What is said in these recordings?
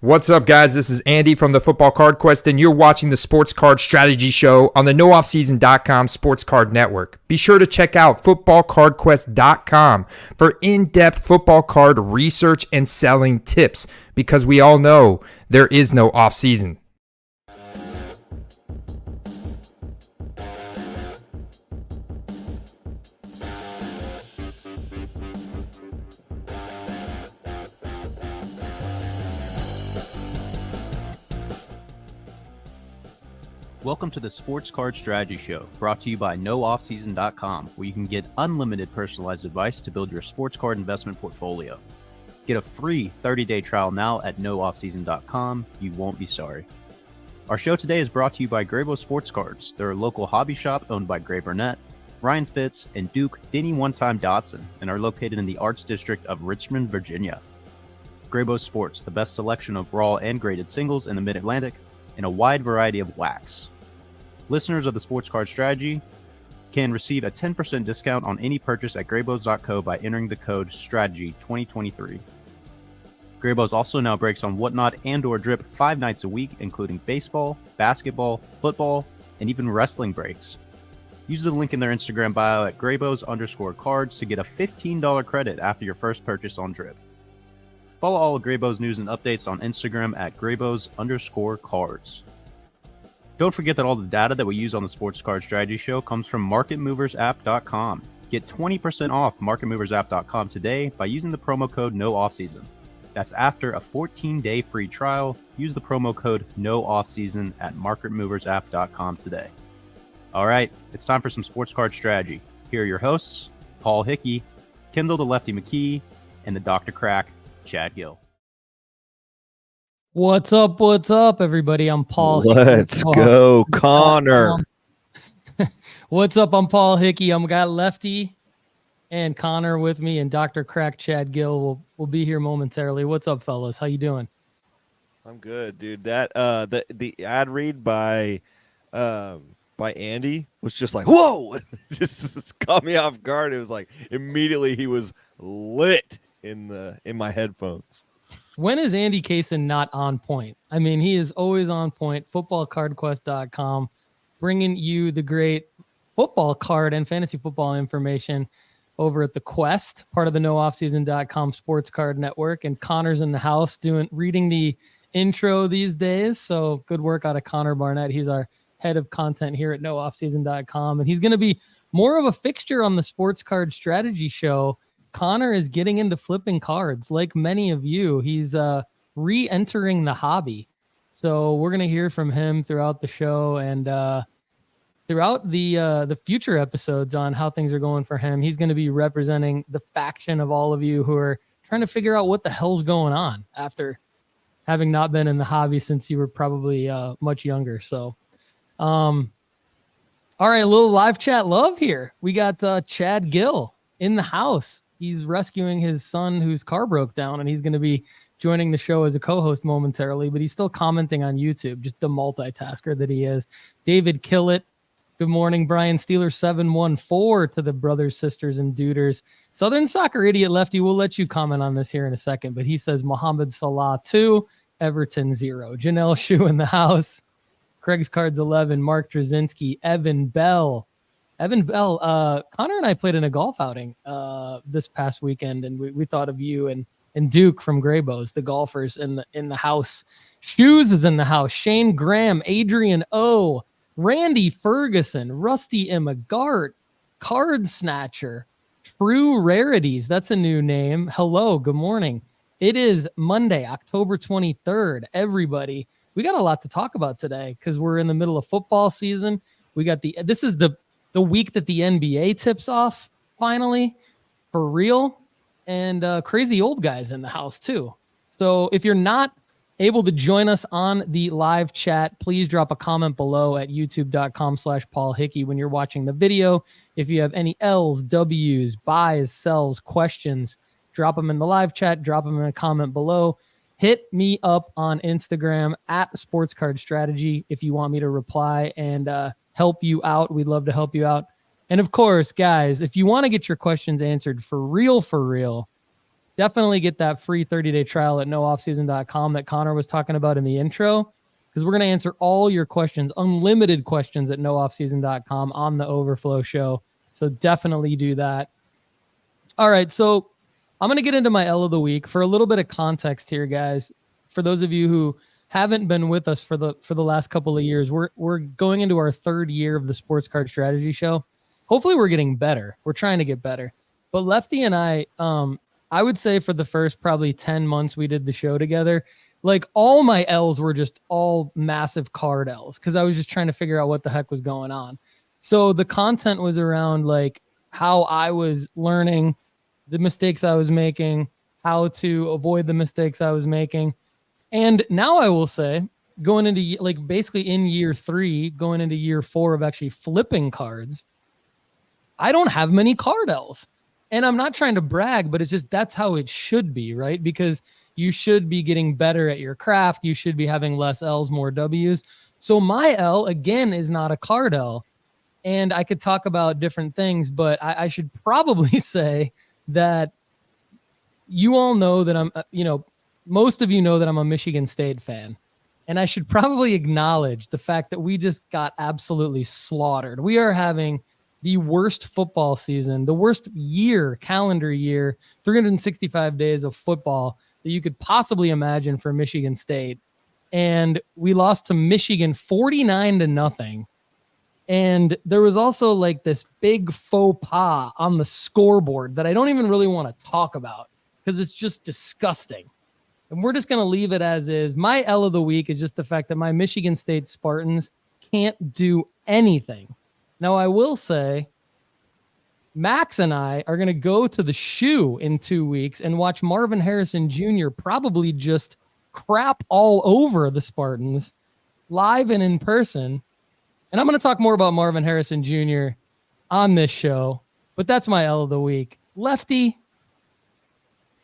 What's up, guys? This is Andy from the Football Card Quest, and you're watching the Sports Card Strategy Show on the NoOffSeason.com Sports Card Network. Be sure to check out FootballCardQuest.com for in-depth football card research and selling tips, because we all know there is no off-season. Welcome to the Sports Card Strategy Show, brought to you by NoOffSeason.com, where you can get unlimited personalized advice to build your sports card investment portfolio. Get a free 30-day trial now at NoOffSeason.com. You won't be sorry. Our show today is brought to you by Grabo Sports Cards. They're a local hobby shop owned by Gray Burnett, Ryan Fitz, and Duke Denny One-Time Dotson, and are located in the Arts District of Richmond, Virginia. Grabo Sports, the best selection of raw and graded singles in the Mid-Atlantic, and a wide variety of wax. Listeners of the Sports Card Strategy can receive a 10% discount on any purchase at Grabos.co by entering the code STRATEGY2023. Grabos also now breaks on Whatnot and or Drip 5 nights a week, including baseball, basketball, football, and even wrestling breaks. Use the link in their Instagram bio at Grabos_cards to get a $15 credit after your first purchase on Drip. Follow all of Grabos news and updates on Instagram at Grabos_cards. Don't forget that all the data that we use on the Sports Card Strategy Show comes from MarketMoversApp.com. Get 20% off MarketMoversApp.com today by using the promo code NOOFFSEASON. That's after a 14-day free trial. Use the promo code NOOFFSEASON at MarketMoversApp.com today. All right, it's time for some Sports Card Strategy. Here are your hosts, Paul Hickey, Kendall the Lefty McKee, and the Dr. Crack, Chad Guell. What's up, everybody? I'm Paul. Let's go, Connor. What's up? I'm Paul Hickey. I'm got Lefty and Connor with me, and Dr. Crack Chad Gill will be here momentarily. What's up, fellas? How you doing? I'm good, dude. That the ad read by Andy was just like, whoa, just caught me off guard. It was like immediately he was lit in my headphones. When is Andy Kaysen not on point? I mean, he is always on point. FootballCardQuest.com, bringing you the great football card and fantasy football information over at the Quest, part of the NoOffSeason.com Sports Card Network. And Connor's in the house reading the intro these days. So good work out of Connor Barnett. He's our head of content here at NoOffSeason.com, and he's going to be more of a fixture on the Sports Card Strategy Show. Connor is getting into flipping cards like many of you. He's re-entering the hobby. So we're going to hear from him throughout the show and throughout the future episodes on how things are going for him. He's going to be representing the faction of all of you who are trying to figure out what the hell's going on after having not been in the hobby since you were probably much younger. So, all right, a little live chat love here. We got Chad Gill in the house. He's rescuing his son whose car broke down, and he's going to be joining the show as a co-host momentarily, but he's still commenting on YouTube, just the multitasker that he is. David Killett, good morning. Brian Steeler 714 to the brothers, sisters, and duders. Southern Soccer Idiot Lefty, we'll let you comment on this here in a second, but he says Mohamed Salah 2, Everton 0. Janelle Shu in the house. Craig's Cards 11, Mark Drzinski, Evan Bell, Connor and I played in a golf outing this past weekend, and we thought of you and Duke from Grabos, the golfers in the house. Shoes is in the house. Shane Graham, Adrian O, Randy Ferguson, Rusty Immagart, Card Snatcher, True Rarities. That's a new name. Hello, good morning. It is Monday, October 23rd. Everybody, we got a lot to talk about today because we're in the middle of football season. We got this is the week that the NBA tips off, finally, for real, and crazy old guys in the house, too. So if you're not able to join us on the live chat, please drop a comment below at youtube.com/Paul Hickey when you're watching the video. If you have any L's, W's, buys, sells, questions, drop them in the live chat, drop them in a comment below. Hit me up on Instagram at Sports Card Strategy if you want me to reply and help you out. We'd love to help you out. And of course, guys, if you want to get your questions answered for real, definitely get that free 30-day trial at nooffseason.com that Connor was talking about in the intro, because we're going to answer all your questions, unlimited questions at nooffseason.com on the Overflow Show. So definitely do that. All right, so I'm going to get into my L of the week. For a little bit of context here, guys, for those of you who haven't been with us for the last couple of years, we're going into our third year of the Sports Card Strategy Show. Hopefully we're getting better. We're trying to get better. But Lefty and I would say for the first probably 10 months we did the show together, like all my L's were just all massive card L's because I was just trying to figure out what the heck was going on. So the content was around like how I was learning the mistakes I was making, how to avoid the mistakes I was making. And now I will say, going into like basically in year 3, going into year 4 of actually flipping cards, I don't have many card L's. And I'm not trying to brag, but it's just that's how it should be, right? Because you should be getting better at your craft. You should be having less L's, more W's. So my L, again, is not a card L. And I could talk about different things, but I should probably say that you all know that I'm, most of you know that I'm a Michigan State fan. And I should probably acknowledge the fact that we just got absolutely slaughtered. We are having the worst football season, the worst calendar year, 365 days of football that you could possibly imagine for Michigan State. And we lost to Michigan 49-0. And there was also like this big faux pas on the scoreboard that I don't even really want to talk about because it's just disgusting. And we're just going to leave it as is. My L of the week is just the fact that my Michigan State Spartans can't do anything. Now, I will say Max and I are going to go to the shoe in 2 weeks and watch Marvin Harrison Jr. probably just crap all over the Spartans live and in person. And I'm going to talk more about Marvin Harrison Jr. on this show, but that's my L of the week. Lefty,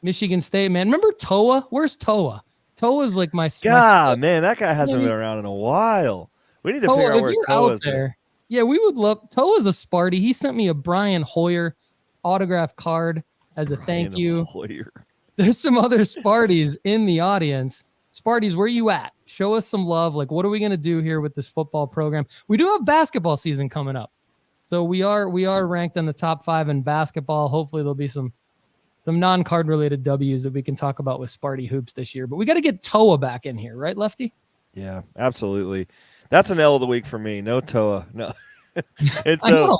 Michigan State, man. Remember Toa? Where's Toa? Toa's like my... man, that guy hasn't been around in a while. We need to Toa, figure out where Toa is. There. Yeah, we would love... Toa's a Sparty. He sent me a Brian Hoyer autograph card as a thank you. Hoyer. There's some other Sparties in the audience. Sparties, where you at? Show us some love. Like, what are we going to do here with this football program? We do have basketball season coming up. So we are ranked in the top 5 in basketball. Hopefully there'll be some non-card related W's that we can talk about with Sparty Hoops this year. But we got to get Toa back in here, right, Lefty? Yeah, absolutely. That's an L of the week for me. No Toa. No. And so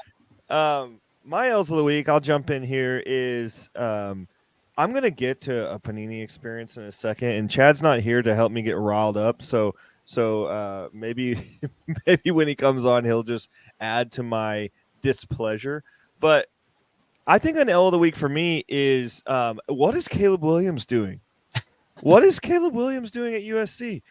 my L's of the week, I'll jump in here, is I'm going to get to a Panini experience in a second, and Chad's not here to help me get riled up. So maybe when he comes on, he'll just add to my displeasure. But I think an L of the week for me is what is Caleb Williams doing? What is Caleb Williams doing at USC?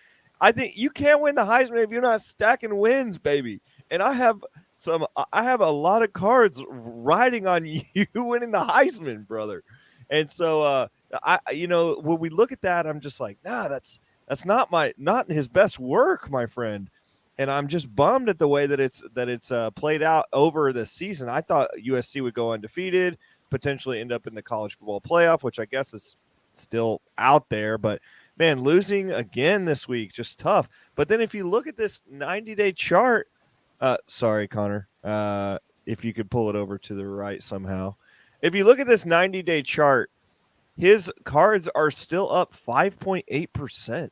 I think you can't win the Heisman if you're not stacking wins, baby. And I have a lot of cards riding on you winning the Heisman, brother. And so when we look at that, I'm just like, nah, that's not his best work, my friend. And I'm just bummed at the way that it's played out over the season. I thought USC would go undefeated, potentially end up in the college football playoff, which I guess is still out there. But, man, losing again this week, just tough. But then if you look at this 90-day chart, sorry, Connor, if you could pull it over to the right somehow. If you look at this 90-day chart, his cards are still up 5.8%.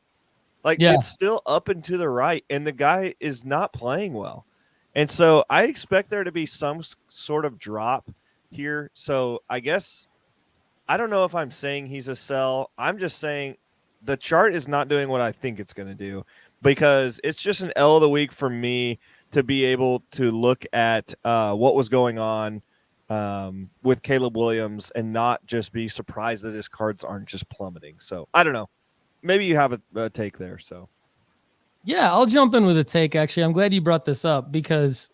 It's still up and to the right, and the guy is not playing well. And so I expect there to be some sort of drop here. So I guess I don't know if I'm saying he's a sell. I'm just saying the chart is not doing what I think it's going to do, because it's just an L of the week for me to be able to look at what was going on with Caleb Williams and not just be surprised that his cards aren't just plummeting. So I don't know. Maybe you have a take there. So, yeah, I'll jump in with a take. Actually, I'm glad you brought this up, because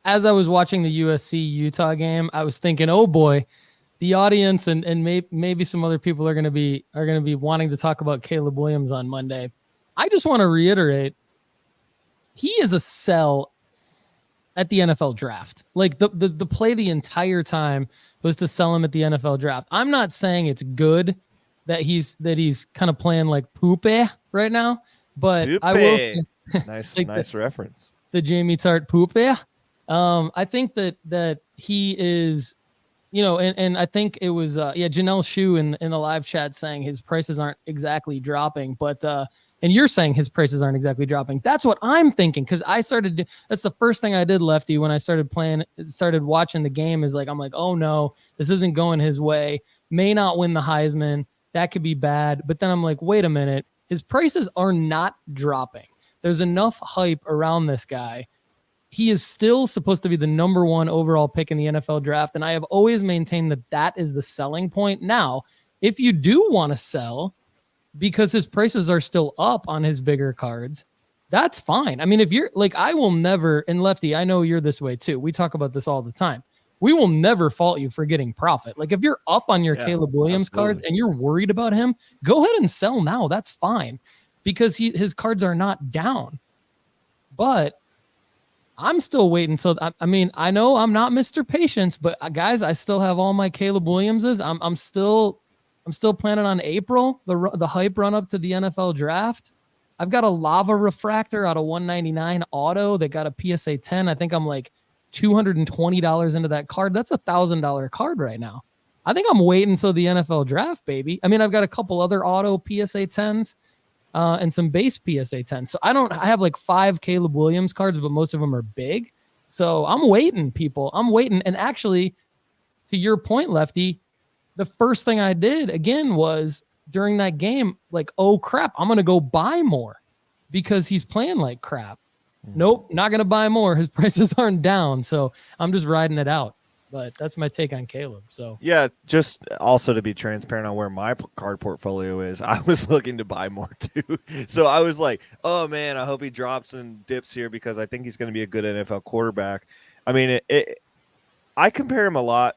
as I was watching the USC Utah game, I was thinking, oh boy, the audience and maybe some other people are going to be wanting to talk about Caleb Williams on Monday. I just want to reiterate, he is a sell at the NFL draft. Like the play the entire time was to sell him at the NFL draft. I'm not saying it's good that he's kind of playing like Poopy right now, but Poopy. I will say nice like nice reference. The Jamie Tart Poopy. I think that he is, and I think it was Janelle Shu in the live chat saying his prices aren't exactly dropping, but and you're saying his prices aren't exactly dropping. That's what I'm thinking, because that's the first thing I did, Lefty, when I started watching the game, is like, I'm like, oh no, this isn't going his way. May not win the Heisman. That could be bad. But then I'm like, wait a minute, his prices are not dropping. There's enough hype around this guy. He is still supposed to be the number 1 overall pick in the NFL draft. And I have always maintained that is the selling point. Now, if you do want to sell because his prices are still up on his bigger cards, that's fine. I mean, if you're like, I will never, and Lefty, I know you're this way too. We talk about this all the time. We will never fault you for getting profit. Like if you're up on your Caleb Williams cards and you're worried about him, go ahead and sell now. That's fine, because his cards are not down. But I'm still waiting until, I know I'm not Mr. Patience, but guys, I still have all my Caleb Williamses. I'm still planning on April, the hype run up to the NFL draft. I've got a lava refractor out of 199 auto that got a PSA 10. I think I'm like $220 into that card. That's $1,000 card right now. I think I'm waiting until the NFL draft, baby. I mean, I've got a couple other auto PSA 10s and some base PSA 10s. So I have like 5 Caleb Williams cards, but most of them are big. So I'm waiting, people. I'm waiting. And actually, to your point, Lefty, the first thing I did again was during that game, like, oh crap, I'm going to go buy more because he's playing like crap. Nope, not going to buy more. His prices aren't down. So I'm just riding it out. But that's my take on Caleb. So yeah, just also to be transparent on where my card portfolio is, I was looking to buy more too. So I was like, oh man, I hope he drops and dips here because I think he's going to be a good NFL quarterback. I mean, I compare him a lot.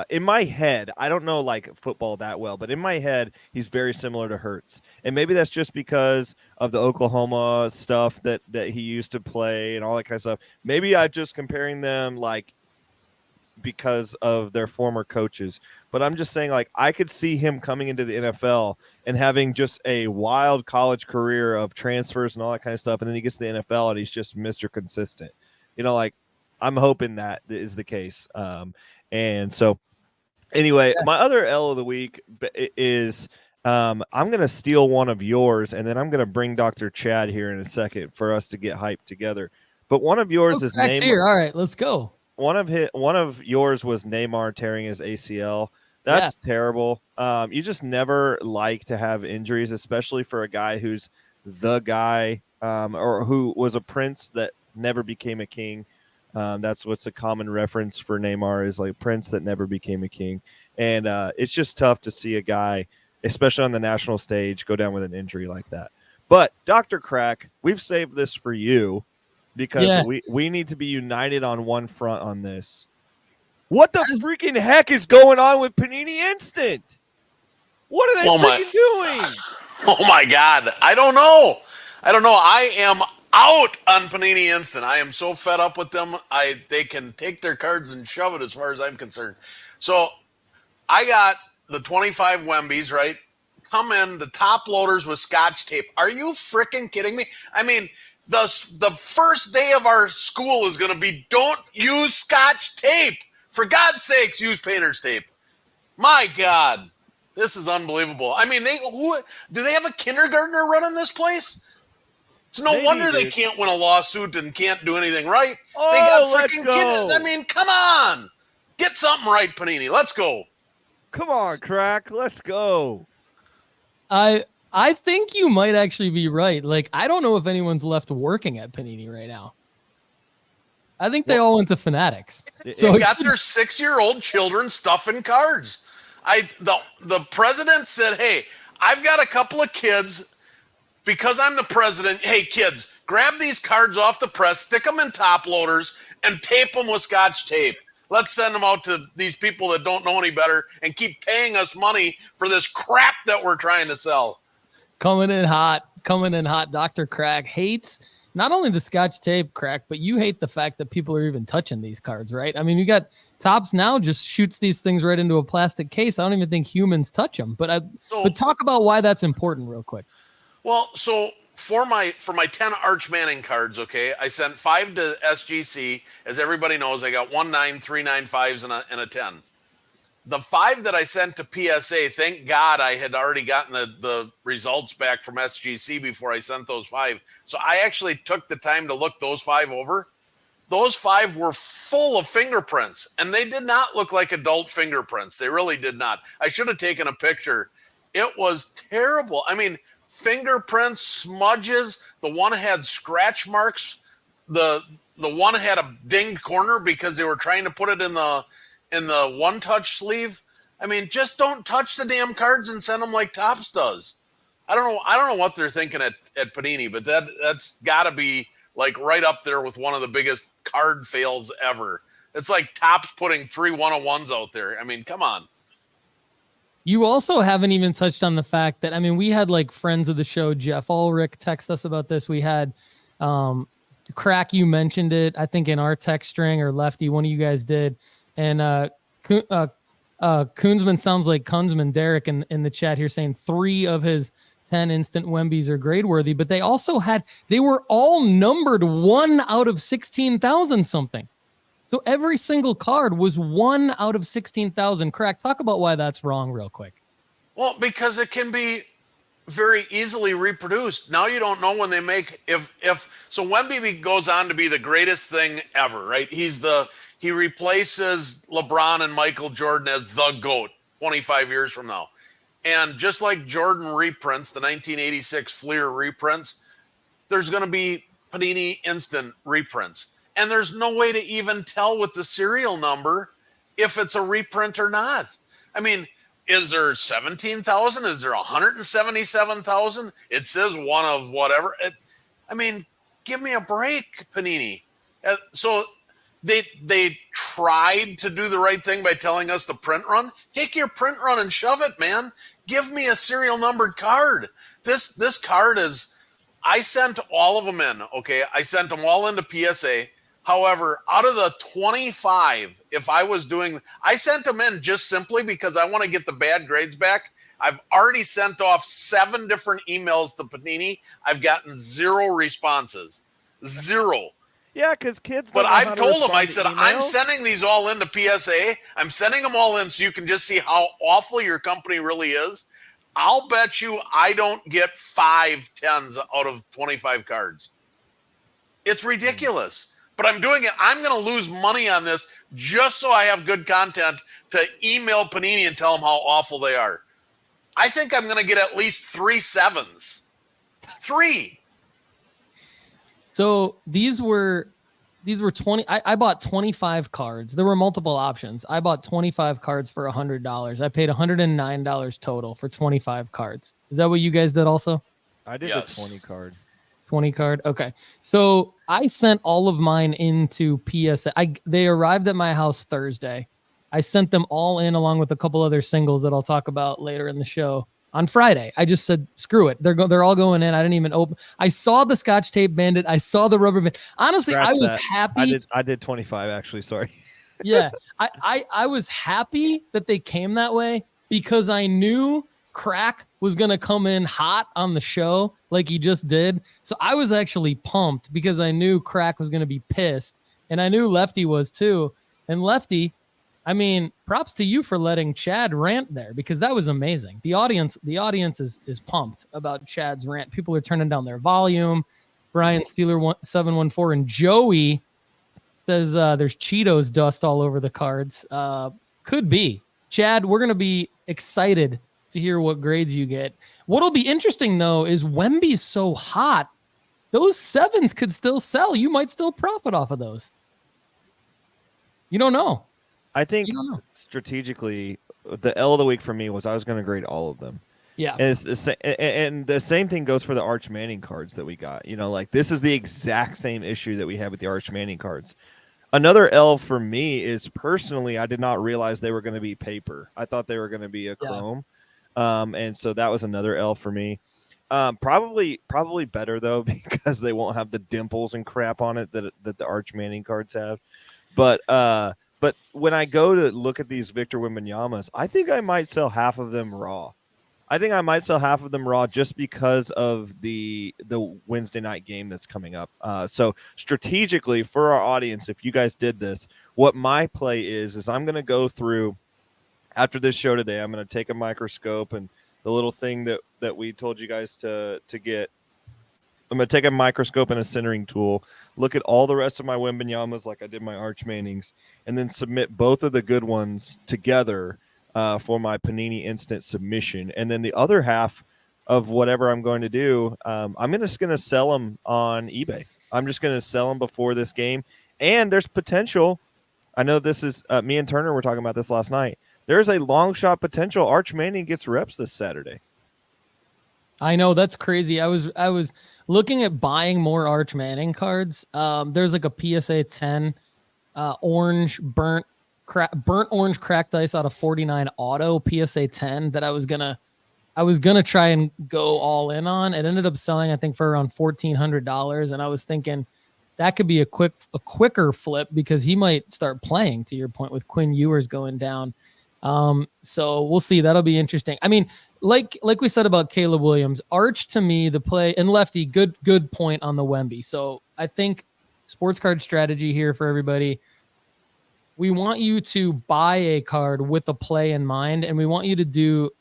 In my head, I don't know like football that well, but in my head, he's very similar to Hurts. And maybe that's just because of the Oklahoma stuff that he used to play and all that kind of stuff. Maybe I'm just comparing them like because of their former coaches. But I'm just saying, like, I could see him coming into the NFL and having just a wild college career of transfers and all that kind of stuff. And then he gets to the NFL and he's just Mr. Consistent. You know, like, I'm hoping that is the case. And so, anyway, my other L of the week is I'm going to steal one of yours, and then I'm going to bring Dr. Chad here in a second for us to get hyped together. But one of yours is Neymar. Here. All right, let's go. One of yours was Neymar tearing his ACL. That's terrible. You just never like to have injuries, especially for a guy who's the guy or who was a prince that never became a king. That's what's a common reference for Neymar is like prince that never became a king. And it's just tough to see a guy, especially on the national stage, go down with an injury like that. But Dr. Crack, we've saved this for you because we need to be united on one front on this. What the freaking heck is going on with Panini Instant? What are they freaking doing? Oh, my God. I don't know. I am out on Panini Instant. I am so fed up with them. They can take their cards and shove it as far as I'm concerned. So I got the 25 Wymbys, right? Come in, the top loaders with scotch tape. Are you freaking kidding me? I mean, the first day of our school is going to be don't use scotch tape. For God's sakes, use painter's tape. My God, this is unbelievable. I mean, do they have a kindergartner running this place? It's no wonder they can't win a lawsuit and can't do anything right. Oh, they got freaking kids. I mean, come on. Get something right, Panini. Let's go. Come on, Crack. Let's go. I think you might actually be right. Like, I don't know if anyone's left working at Panini right now. I think they all went to Fanatics. So they got their 6-year-old children stuffing cards. The president said, hey, I've got a couple of kids because I'm the president. Hey, kids, grab these cards off the press, stick them in top loaders, and tape them with scotch tape. Let's send them out to these people that don't know any better and keep paying us money for this crap that we're trying to sell. Coming in hot. Dr. Crack hates not only the scotch tape crack, but you hate the fact that people are even touching these cards, right? I mean, you got Topps now just shoots these things right into a plastic case. I don't even think humans touch them. But talk about why that's important real quick. Well, so for my 10 Arch Manning cards, okay, I sent 5 to SGC. As everybody knows, I got 1, 9, 3, 9, 5s and a 10. The 5 that I sent to PSA, thank God I had already gotten the results back from SGC before I sent those 5. So I actually took the time to look those 5 over. Those 5 were full of fingerprints, and they did not look like adult fingerprints. They really did not. I should have taken a picture. It was terrible. I mean, fingerprints, smudges. The one had scratch marks. The one had a dinged corner because they were trying to put it in the one-touch sleeve. I mean, just don't touch the damn cards and send them like Topps does. I don't know what they're thinking at Panini, but that's got to be like right up there with one of the biggest card fails ever. It's like Topps putting 3 101s out there. I mean, come on. You also haven't even touched on the fact that, I mean, we had like friends of the show, Jeff Ulrich, text us about this. We had Crack, you mentioned it, I think in our text string, or Lefty, one of you guys did. And Koonsman sounds like Kunzman, Derek, in the chat here saying 3 of his 10 instant Wymbys are grade worthy, but they were all numbered 1 out of 16,000 something. So every single card was 1 out of 16,000. Crack, talk about why that's wrong real quick. Well, because it can be very easily reproduced. Now you don't know when they make, so Wemby goes on to be the greatest thing ever, right? He replaces LeBron and Michael Jordan as the GOAT 25 years from now. And just like Jordan reprints, the 1986 Fleer reprints, there's going to be Panini Instant reprints. And there's no way to even tell with the serial number if it's a reprint or not. I mean, is there 17,000? Is there 177,000? It says one of whatever. I mean, give me a break, Panini. So they tried to do the right thing by telling us the print run. Take your print run and shove it, man. Give me a serial numbered card. This card is, I sent all of them in, okay? I sent them all into PSA. However, out of the 25, if I was doing, I sent them in just simply because I want to get the bad grades back. I've already sent off 7 different emails to Panini. I've gotten 0 responses. 0. Yeah, because kids. But I've told them, I said, I'm sending these all into PSA. I'm sending them all in so you can just see how awful your company really is. I'll bet you I don't get 5 10s out of 25 cards. It's ridiculous. But I'm doing it. I'm going to lose money on this just so I have good content to email Panini and tell them how awful they are. I think I'm going to get at least 3 7s. 3. So these were 20. I bought 25 cards. There were multiple options. I bought 25 cards for $100. I paid $109 total for 25 cards. Is that what you guys did also? I did Yes. a 20 card. 20 card. Okay. So I sent all of mine into PSA. They arrived at my house Thursday. I sent them all in along with a couple other singles that I'll talk about later in the show on Friday. I just said, screw it. They're all going in. I didn't even open. I saw the Scotch Tape Bandit. I saw the Rubber Band. Honestly, Scratch I was that. happy. I did 25 actually. Sorry. Yeah. I was happy that they came that way because I knew Crack was going to come in hot on the show like he just did. So I was actually pumped because I knew Crack was going to be pissed, and I knew Lefty was too. And Lefty, I mean, props to you for letting Chad rant there because that was amazing. The audience is pumped about Chad's rant. People are turning down their volume. Brian Steeler 714 and Joey says there's Cheetos dust all over the cards. Could be. Chad, we're going to be excited to hear what grades you get. What'll be interesting though is Wemby's so hot, those 7s could still sell. You might still profit off of those. You don't know. I think strategically, the L of the week for me was I was going to grade all of them. Yeah, and the same thing goes for the Arch Manning cards that we got. You know, like this is the exact same issue that we have with the Arch Manning cards. Another L for me is personally, I did not realize they were going to be paper. I thought they were going to be a chrome. And so that was another L for me. Probably better though, because they won't have the dimples and crap on it that the Arch Manning cards have. But when I go to look at these Victor Wembanyama's, I think I might sell half of them raw. Just because of the Wednesday night game that's coming up. So strategically for our audience, if you guys did this, what my play is I'm going to go through after this show today. I'm going to take a microscope and the little thing that we told you guys to get. I'm going to take a microscope and a centering tool, look at all the rest of my Wembanyama's like I did my Arch Mannings, and then submit both of the good ones together for my Panini Instant submission. And then the other half of whatever I'm going to do, I'm just going to sell them on eBay. I'm just going to sell them before this game. And there's potential. I know this is me and Turner were talking about this last night. There's a long shot potential Arch Manning gets reps this Saturday. I know, that's crazy. I was looking at buying more Arch Manning cards. There's like a PSA 10 orange burnt orange cracked ice out of 49 auto PSA 10 that I was gonna try and go all in on. It ended up selling, I think, for around $1,400, and I was thinking that could be a quicker flip because he might start playing, to your point, with Quinn Ewers going down. So we'll see. That'll be interesting. I mean, like we said about Caleb Williams, Arch to me, the play, and Lefty, good point on the Wemby. So I think sports card strategy here for everybody. We want you to buy a card with a play in mind, and we want you to do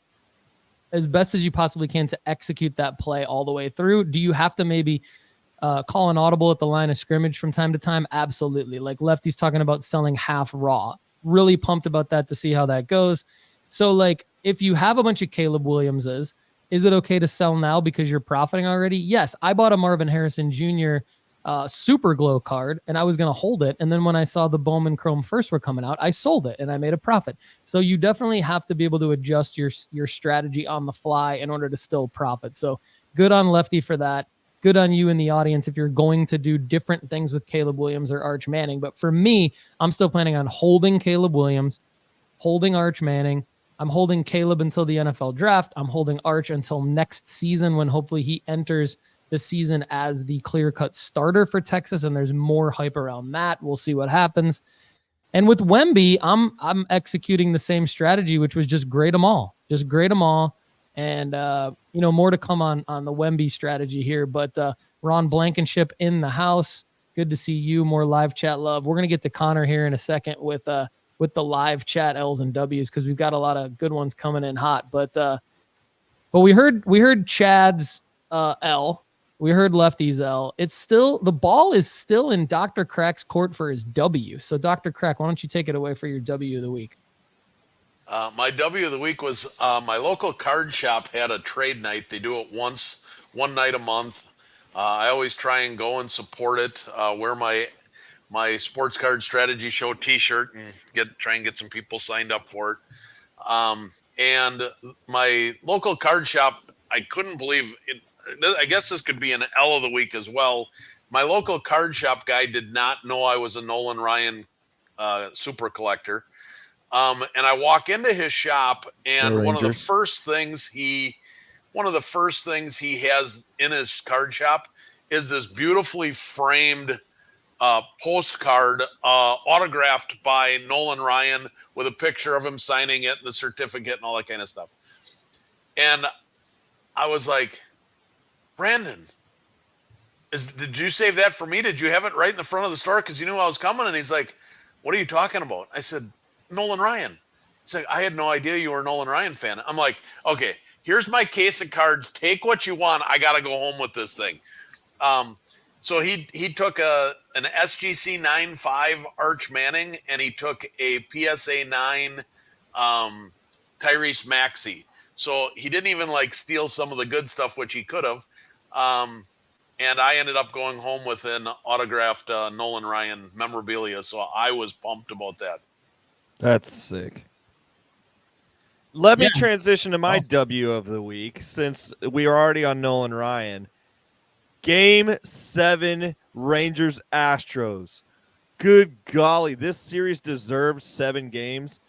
as best as you possibly can to execute that play all the way through. Do you have to maybe call an audible at the line of scrimmage from time to time? Absolutely. Like Lefty's talking about selling half raw. Really pumped about that to see how that goes. So, like, if you have a bunch of Caleb Williamses, is it okay to sell now because you're profiting already? Yes. I bought a Marvin Harrison Jr. Super Glow card, and I was going to hold it. And then when I saw the Bowman Chrome first were coming out, I sold it and I made a profit. So you definitely have to be able to adjust your strategy on the fly in order to still profit. So good on Lefty for that. Good on you in the audience if you're going to do different things with Caleb Williams or Arch Manning. But for me, I'm still planning on holding Caleb Williams, holding Arch Manning. I'm holding Caleb until the NFL draft. I'm holding Arch until next season when hopefully he enters the season as the clear-cut starter for Texas, and there's more hype around that. We'll see what happens. And with Wemby, I'm executing the same strategy, which was just grade them all. Just grade them all. And, more to come on the Wemby strategy here. But Ron Blankenship in the house. Good to see you. More live chat love. We're going to get to Connor here in a second with the live chat L's and W's because we've got a lot of good ones coming in hot. But we heard Chad's L. We heard Lefty's L. The ball is still in Dr. Crack's court for his W. So Dr. Crack, why don't you take it away for your W of the week? My W of the week was my local card shop had a trade night. They do it one night a month. I always try and go and support it. Wear my sports card strategy show T-shirt and try and get some people signed up for it. And my local card shop, I couldn't believe it. I guess this could be an L of the week as well. My local card shop guy did not know I was a Nolan Ryan super collector. And I walk into his shop, and one of the first things he has in his card shop is this beautifully framed postcard autographed by Nolan Ryan with a picture of him signing it and the certificate and all that kind of stuff. And I was like, Brandon, did you save that for me? Did you have it right in the front of the store because you knew I was coming? And he's like, what are you talking about? I said, Nolan Ryan. He's like, I had no idea you were a Nolan Ryan fan. I'm like, okay, here's my case of cards. Take what you want. I got to go home with this thing. So he took an SGC 9.5 Arch Manning, and he took a PSA 9 Tyrese Maxey. So he didn't even steal some of the good stuff, which he could have. And I ended up going home with an autographed Nolan Ryan memorabilia. So I was pumped about that. That's sick. Let me transition to my W of the week since we are already on Nolan Ryan. Game 7, Rangers Astros. Good golly, this series deserved 7 games.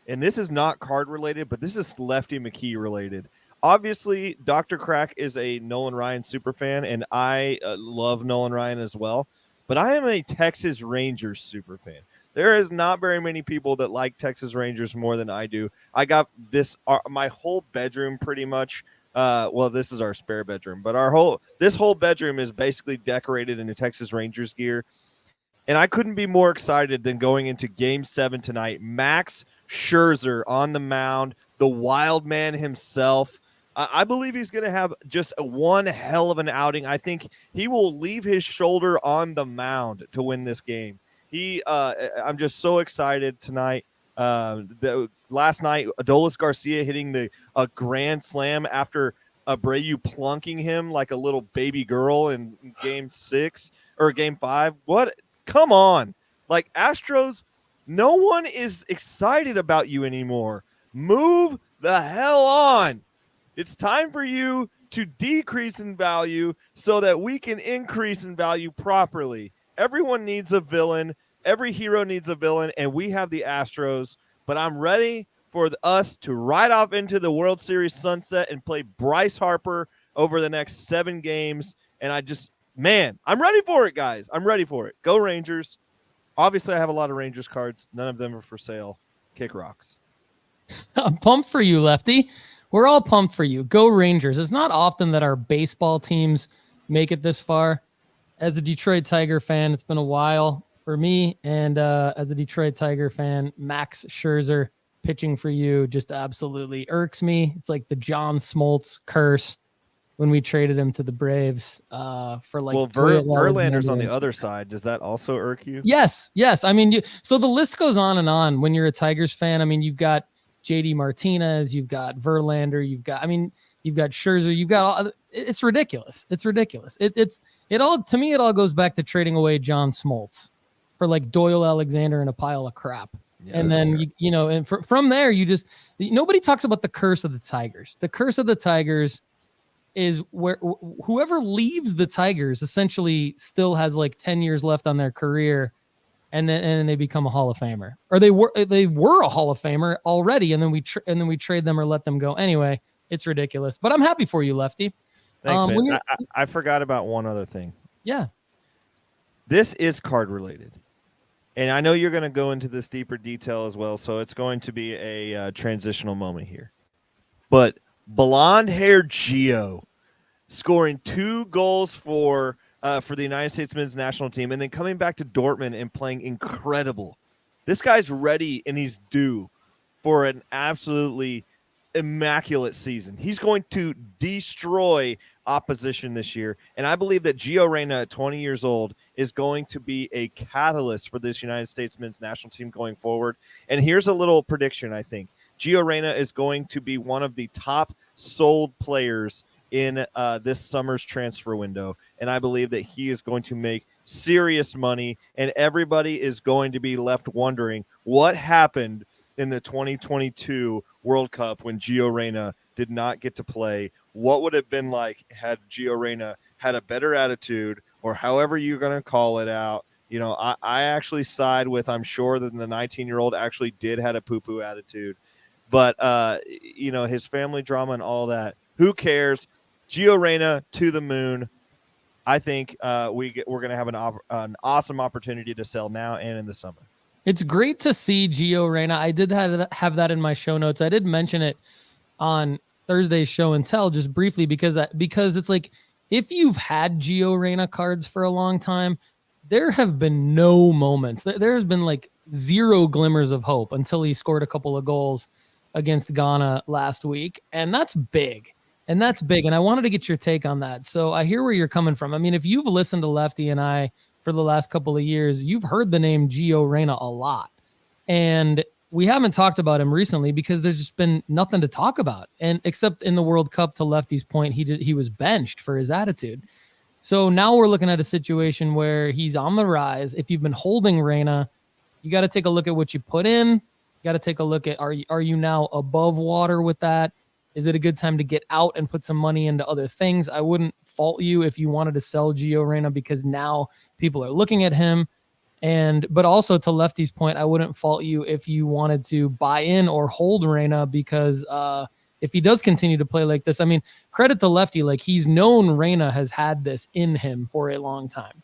And this is not card related, but this is Lefty McKee related. obviously, Dr. Crack is a Nolan Ryan super fan, and I love Nolan Ryan as well. But I am a Texas Rangers super fan. There is not very many people that like Texas Rangers more than I do. I got this my whole bedroom pretty much. Well, this is our spare bedroom, but this whole bedroom is basically decorated in the Texas Rangers gear. And I couldn't be more excited than going into Game 7 tonight. Max Scherzer on the mound, the wild man himself. I believe he's going to have just one hell of an outing. I think he will leave his shoulder on the mound to win this game. I'm just so excited tonight. Last night, Adolis Garcia hitting a grand slam after Abreu plunking him like a little baby girl in Game 6 or Game 5. What? Come on. Like, Astros, no one is excited about you anymore. Move the hell on. It's time for you to decrease in value so that we can increase in value properly. Everyone needs a villain. Every hero needs a villain, and we have the Astros. But I'm ready for us to ride off into the World Series sunset and play Bryce Harper over the next 7 games. And I'm ready for it, guys. I'm ready for it. Go Rangers. Obviously, I have a lot of Rangers cards. None of them are for sale. Kick rocks. I'm pumped for you, Lefty. We're all pumped for you. Go Rangers. It's not often that our baseball teams make it this far. As a Detroit Tiger fan, it's been a while for me. And as a Detroit Tiger fan, Max Scherzer pitching for you just absolutely irks me. It's like the John Smoltz curse when we traded him to the Braves for like. Well, Verlander's on the other side. Does that also irk you? Yes. I mean, so the list goes on and on when you're a Tigers fan. I mean, you've got JD Martinez, you've got Verlander, you've got Scherzer, you've got all. It's ridiculous. It's ridiculous. It all, to me, it all goes back to trading away John Smoltz for like Doyle Alexander and a pile of crap. Yeah, and then, and from there, nobody talks about the curse of the Tigers. The curse of the Tigers is where whoever leaves the Tigers essentially still has like 10 years left on their career. And then they become a Hall of Famer, or they were a Hall of Famer already, and then we trade them or let them go. Anyway, it's ridiculous. But I'm happy for you, Lefty. Thanks, man. I forgot about one other thing. Yeah, this is card related, and I know you're going to go into this deeper detail as well. So it's going to be a transitional moment here. But blonde-haired Gio scoring 2 goals for the United States men's national team, and then coming back to Dortmund and playing incredible. This guy's ready, and he's due for an absolutely immaculate season. He's going to destroy opposition this year, and I believe that Gio Reyna at 20 years old is going to be a catalyst for this United States men's national team going forward. And here's a little prediction, I think. Gio Reyna is going to be one of the top sold players in this summer's transfer window, and I believe that he is going to make serious money, and everybody is going to be left wondering what happened in the 2022 World Cup when Gio Reyna did not get to play. What would it have been like had Gio Reyna had a better attitude, or however you're going to call it out? I actually side with, I'm sure that the 19-year-old actually did have a poo-poo attitude, but his family drama and all that, who cares? Gio Reyna to the moon. I think we're going to have an awesome opportunity to sell now and in the summer. It's great to see Gio Reyna. I did have that in my show notes. I did mention it on Thursday's show and tell just briefly because it's like, if you've had Gio Reyna cards for a long time, there have been no moments. There has been like 0 glimmers of hope until he scored a couple of goals against Ghana last week. And that's big. And I wanted to get your take on that. So I hear where you're coming from. I mean, if you've listened to Lefty and I for the last couple of years, you've heard the name Gio Reyna a lot. And we haven't talked about him recently because there's just been nothing to talk about. And except in the World Cup, to Lefty's point, he was benched for his attitude. So now we're looking at a situation where he's on the rise. If you've been holding Reyna, you got to take a look at what you put in. You got to take a look at, are you now above water with that? Is it a good time to get out and put some money into other things? I wouldn't fault you if you wanted to sell Gio Reyna because now people are looking at him. But also to Lefty's point, I wouldn't fault you if you wanted to buy in or hold Reyna because if he does continue to play like this, I mean, credit to Lefty, like he's known Reyna has had this in him for a long time.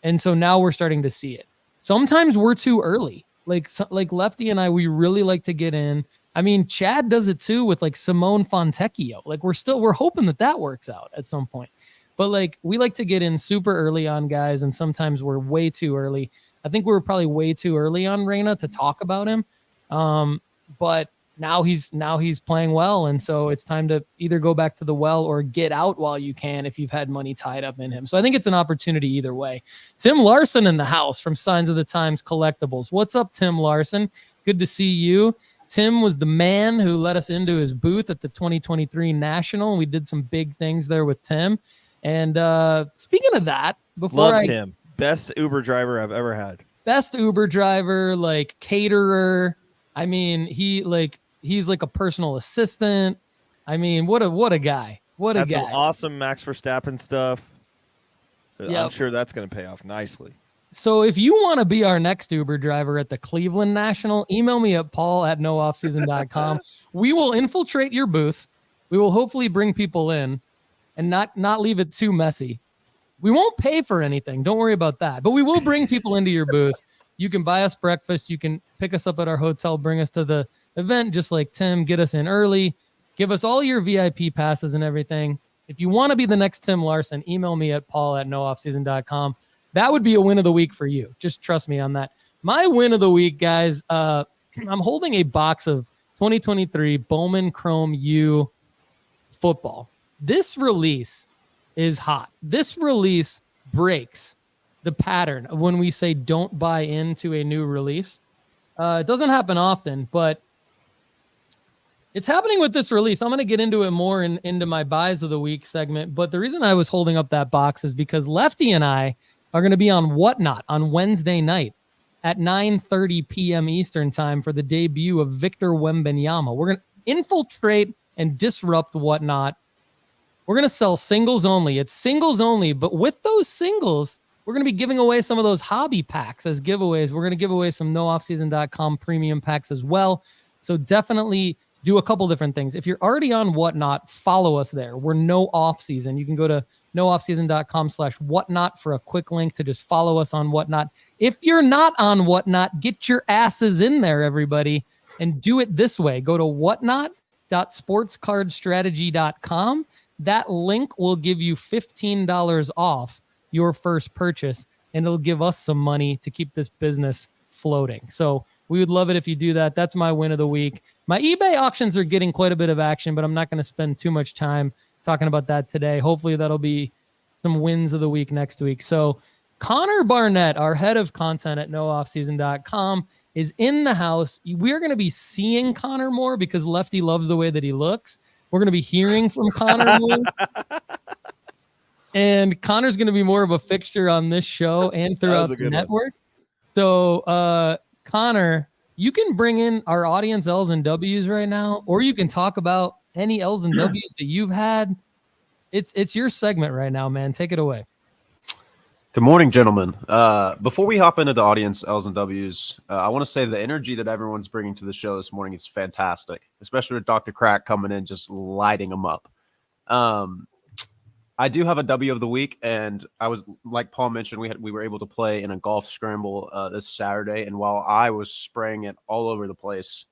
And so now we're starting to see it. Sometimes we're too early. Like Lefty and I, we really like to get in. I mean, Chad does it too with like Simone Fontecchio. Like we're hoping that works out at some point. But like we like to get in super early on guys, and sometimes we're way too early. I think we were probably way too early on Reyna to talk about him. But now he's playing well, and so it's time to either go back to the well or get out while you can if you've had money tied up in him. So I think it's an opportunity either way. Tim Larson in the house from Signs of the Times Collectibles. What's up, Tim Larson? Good to see you. Tim was the man who let us into his booth at the 2023 National. We did some big things there with Tim. And speaking of that, Tim, best Uber driver I've ever had. Best Uber driver, like caterer. I mean, he's like a personal assistant. I mean, what a guy. That's some awesome Max Verstappen stuff. Yep. I'm sure that's going to pay off nicely. So if you want to be our next Uber driver at the Cleveland National, email me at paul@nooffseason.com. We will infiltrate your booth. We will hopefully bring people in and not leave it too messy. We won't pay for anything. Don't worry about that. But we will bring people into your booth. You can buy us breakfast. You can pick us up at our hotel, bring us to the event just like Tim, get us in early, give us all your VIP passes and everything. If you want to be the next Tim Larson, email me at paul@nooffseason.com. That would be a win of the week for you. Just trust me on that. My win of the week, guys, I'm holding a box of 2023 Bowman Chrome U football. This release is hot. This release breaks the pattern of when we say don't buy into a new release. It doesn't happen often, but it's happening with this release. I'm going to get into it more into my buys of the week segment. But the reason I was holding up that box is because Lefty and I are going to be on Whatnot on Wednesday night at 9:30 p.m. Eastern time for the debut of Victor Wembanyama. We're going to infiltrate and disrupt Whatnot. We're going to sell singles only. It's singles only, but with those singles, we're going to be giving away some of those hobby packs as giveaways. We're going to give away some nooffseason.com premium packs as well. So definitely do a couple different things. If you're already on Whatnot, follow us there. We're No Off Season. You can go to nooffseason.com/whatnot for a quick link to just follow us on Whatnot. If you're not on Whatnot, get your asses in there, everybody, and do it this way. Go to whatnot.sportscardstrategy.com. That link will give you $15 off your first purchase, and it'll give us some money to keep this business floating. So we would love it if you do that. That's my win of the week. My eBay auctions are getting quite a bit of action, but I'm not going to spend too much time talking about that today. Hopefully that'll be some wins of the week next week. So Connor Barnett, our head of content at nooffseason.com, is in the house. We're going to be seeing Connor more because Lefty loves the way that he looks. We're going to be hearing from Connor more. And Connor's going to be more of a fixture on this show and throughout the network. So, Connor, you can bring in our audience L's and W's right now, or you can talk about any L's and W's that you've had. It's your segment right now, man. Take it away. Good morning, gentlemen. Before we hop into the audience L's and W's, I want to say the energy that everyone's bringing to the show this morning is fantastic, especially with Dr. Crack coming in, just lighting them up. I do have a W of the week, and I was, like Paul mentioned, we were able to play in a golf scramble this Saturday, and while I was spraying it all over the place,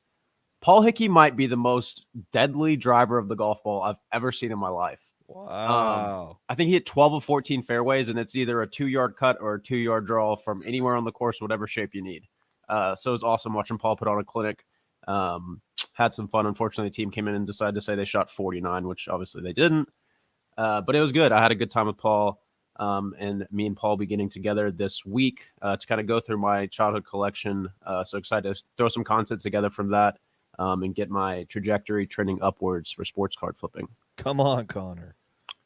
Paul Hickey might be the most deadly driver of the golf ball I've ever seen in my life. Wow. I think he hit 12 of 14 fairways, and it's either a 2-yard cut or a 2-yard draw from anywhere on the course, whatever shape you need. So it was awesome watching Paul put on a clinic. Had some fun. Unfortunately, the team came in and decided to say they shot 49, which obviously they didn't. But it was good. I had a good time with Paul, and me and Paul will be getting together this week to kind of go through my childhood collection. So excited to throw some content together from that and get my trajectory trending upwards for sports card flipping. Come on, Connor.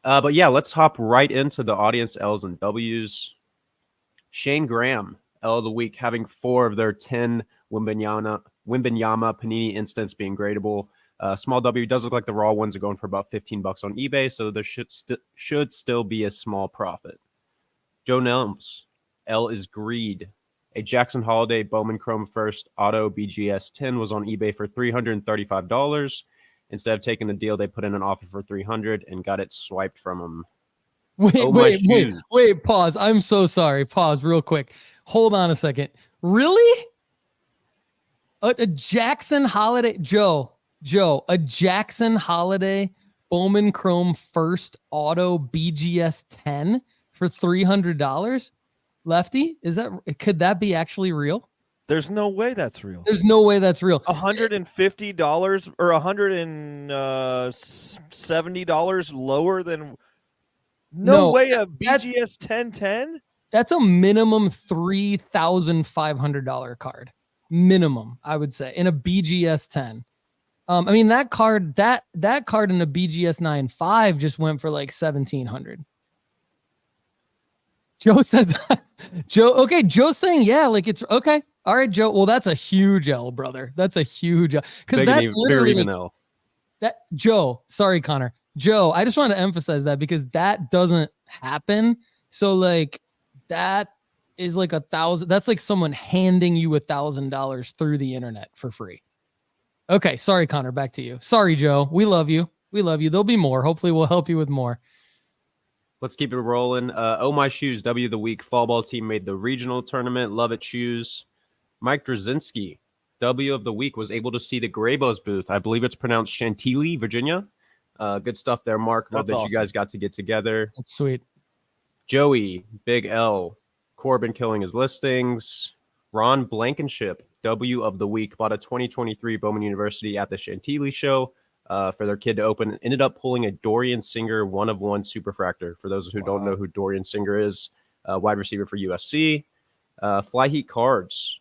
But yeah, let's hop right into the audience L's and W's. Shane Graham, L of the week, having 4 of their 10 Wymbanyama Panini Instants being gradable. Small W. Does look like the raw ones are going for about $15 on eBay, so there should still be a small profit. Joe Nelms, L is Greed. A Jackson Holiday Bowman Chrome First Auto BGS 10 was on eBay for $335. Instead of taking the deal, they put in an offer for $300 and got it swiped from him. Wait, pause. I'm so sorry. Pause real quick. Hold on a second. Really? A Jackson Holiday, Joe, a Jackson Holiday Bowman Chrome First Auto BGS 10 for $300? Lefty, could that be actually real? There's no way that's real. There's no way that's real. $150 or $170 lower than. No way a BGS 1010? That's a minimum $3,500 card. Minimum, I would say, in a BGS 10. I mean, that card in a BGS 9.5 just went for like $1,700. Joe says, Joe's saying, yeah, like it's okay. All right, Joe. Well, that's a huge L, brother. That's a huge L. Because that's literally even L. That Joe, sorry, Connor. Joe, I just want to emphasize that because that doesn't happen. So like that is like $1,000. That's like someone handing you $1,000 through the internet for free. Okay. Sorry, Connor, back to you. Sorry, Joe. We love you. There'll be more. Hopefully we'll help you with more. Let's keep it rolling. Oh My Shoes, W of the Week. Fall ball team made the regional tournament. Love it, Shoes. Mike Drzinski, W of the Week, was able to see the Graybos booth. I believe it's pronounced Chantilly, Virginia. Good stuff there, Mark. Love that awesome. You guys got to get together. That's sweet. Joey, Big L. Corbin killing his listings. Ron Blankenship, W of the Week, bought a 2023 Bowman University at the Chantilly show for their kid to open. Ended up pulling a Dorian Singer 1-of-1 Superfractor. For those who don't know who Dorian Singer is, wide receiver for USC. Fly Heat Cards.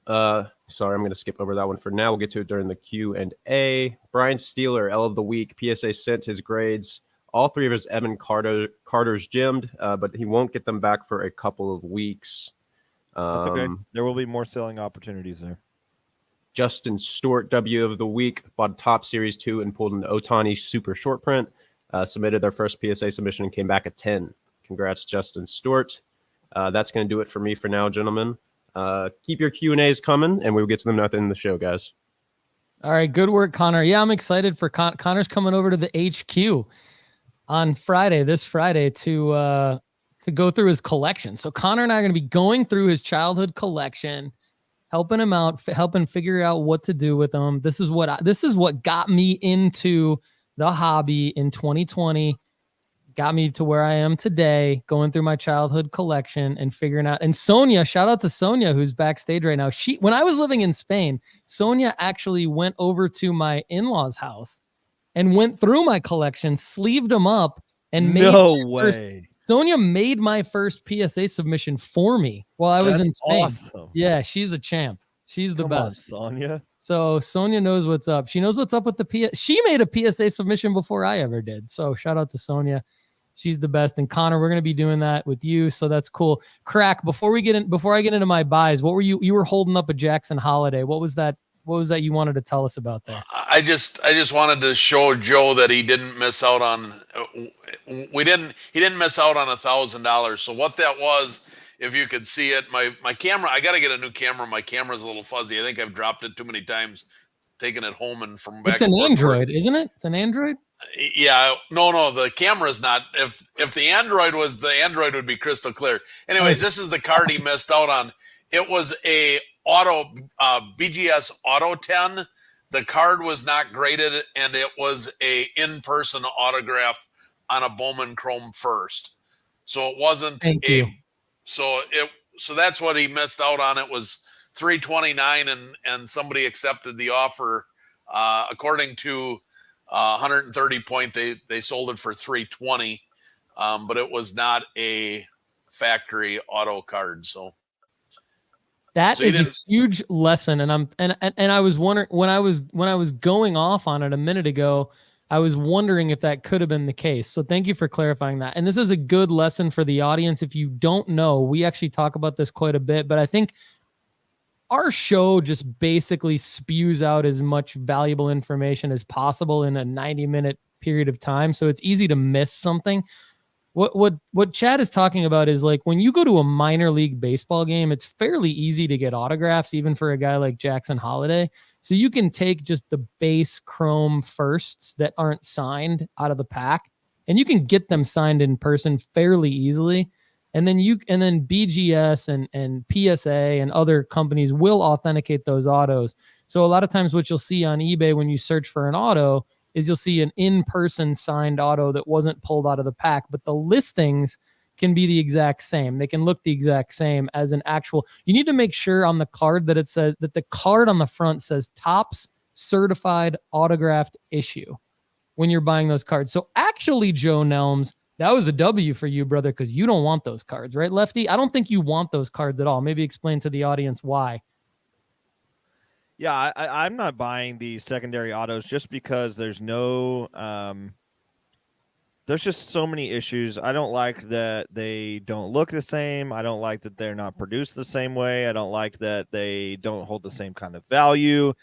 Sorry, I'm going to skip over that one for now. We'll get to it during the Q&A. Brian Steeler, L of the Week. PSA sent his grades. All three of his Evan Carter's gemmed, but he won't get them back for a couple of weeks. That's okay. There will be more selling opportunities there. Justin Stewart, W of the Week, bought a Top Series 2 and pulled an Otani Super Short Print. Submitted their first PSA submission and came back at 10. Congrats, Justin Stewart. That's going to do it for me for now, gentlemen. Keep your Q&As coming, and we'll get to them at the end of the show, guys. All right, good work, Connor. Yeah, I'm excited for Connor's coming over to the HQ on this Friday, to go through his collection. So Connor and I are going to be going through his childhood collection, helping him out, helping figure out what to do with them. This is what got me into the hobby in 2020. Got me to where I am today, going through my childhood collection and figuring out. And Sonia, shout out to Sonia, who's backstage right now. When I was living in Spain, Sonia actually went over to my in-laws' house and went through my collection, sleeved them up, and made Sonia made my first PSA submission for me while I was in Spain. Awesome. Yeah, she's a champ. She's the best. On, Sonia. So Sonia knows what's up. She knows what's up with the She made a PSA submission before I ever did. So shout out to Sonia. She's the best. And Connor, we're going to be doing that with you. So that's cool. Crack, before I get into my buys, what were you were holding up a Jackson Holiday. What was that you wanted to tell us about there? I just wanted to show Joe that he didn't miss out on, he didn't miss out on $1,000. So what that was, if you could see it, my camera, I got to get a new camera. My camera's a little fuzzy. I think I've dropped it too many times, taking it home and from back. It's an Android, isn't it? It's an Android. Yeah, no, the camera's not. If the Android would be crystal clear. Anyways, this is the card he missed out on. It was a BGS Auto 10. The card was not graded, and it was a in-person autograph on a Bowman Chrome First. So it wasn't so that's what he missed out on. It was $329, and somebody accepted the offer. According to 130 point, they sold it for $320, but it was not a factory auto card. So that is a huge lesson. And I was wondering when I was going off on it a minute ago, I was wondering if that could have been the case. So thank you for clarifying that. And this is a good lesson for the audience. If you don't know, we actually talk about this quite a bit, but I think our show just basically spews out as much valuable information as possible in a 90-minute period of time. So it's easy to miss something. What Chad is talking about is like when you go to a minor league baseball game, it's fairly easy to get autographs, even for a guy like Jackson Holiday. So you can take just the base chrome firsts that aren't signed out of the pack, and you can get them signed in person fairly easily. And then BGS and PSA and other companies will authenticate those autos. So a lot of times what you'll see on eBay when you search for an auto is you'll see an in-person signed auto that wasn't pulled out of the pack, but the listings can be the exact same. They can look the exact same as an actual. You need to make sure on the card that it says that the card on the front says Topps certified autographed issue when you're buying those cards. So actually, Joe Nelms, that was a W for you, brother, because you don't want those cards, right, Lefty? I don't think you want those cards at all. Maybe explain to the audience why. Yeah, I'm not buying the secondary autos just because there's no there's just so many issues. I don't like that they don't look the same. I don't like that they're not produced the same way. I don't like that they don't hold the same kind of value.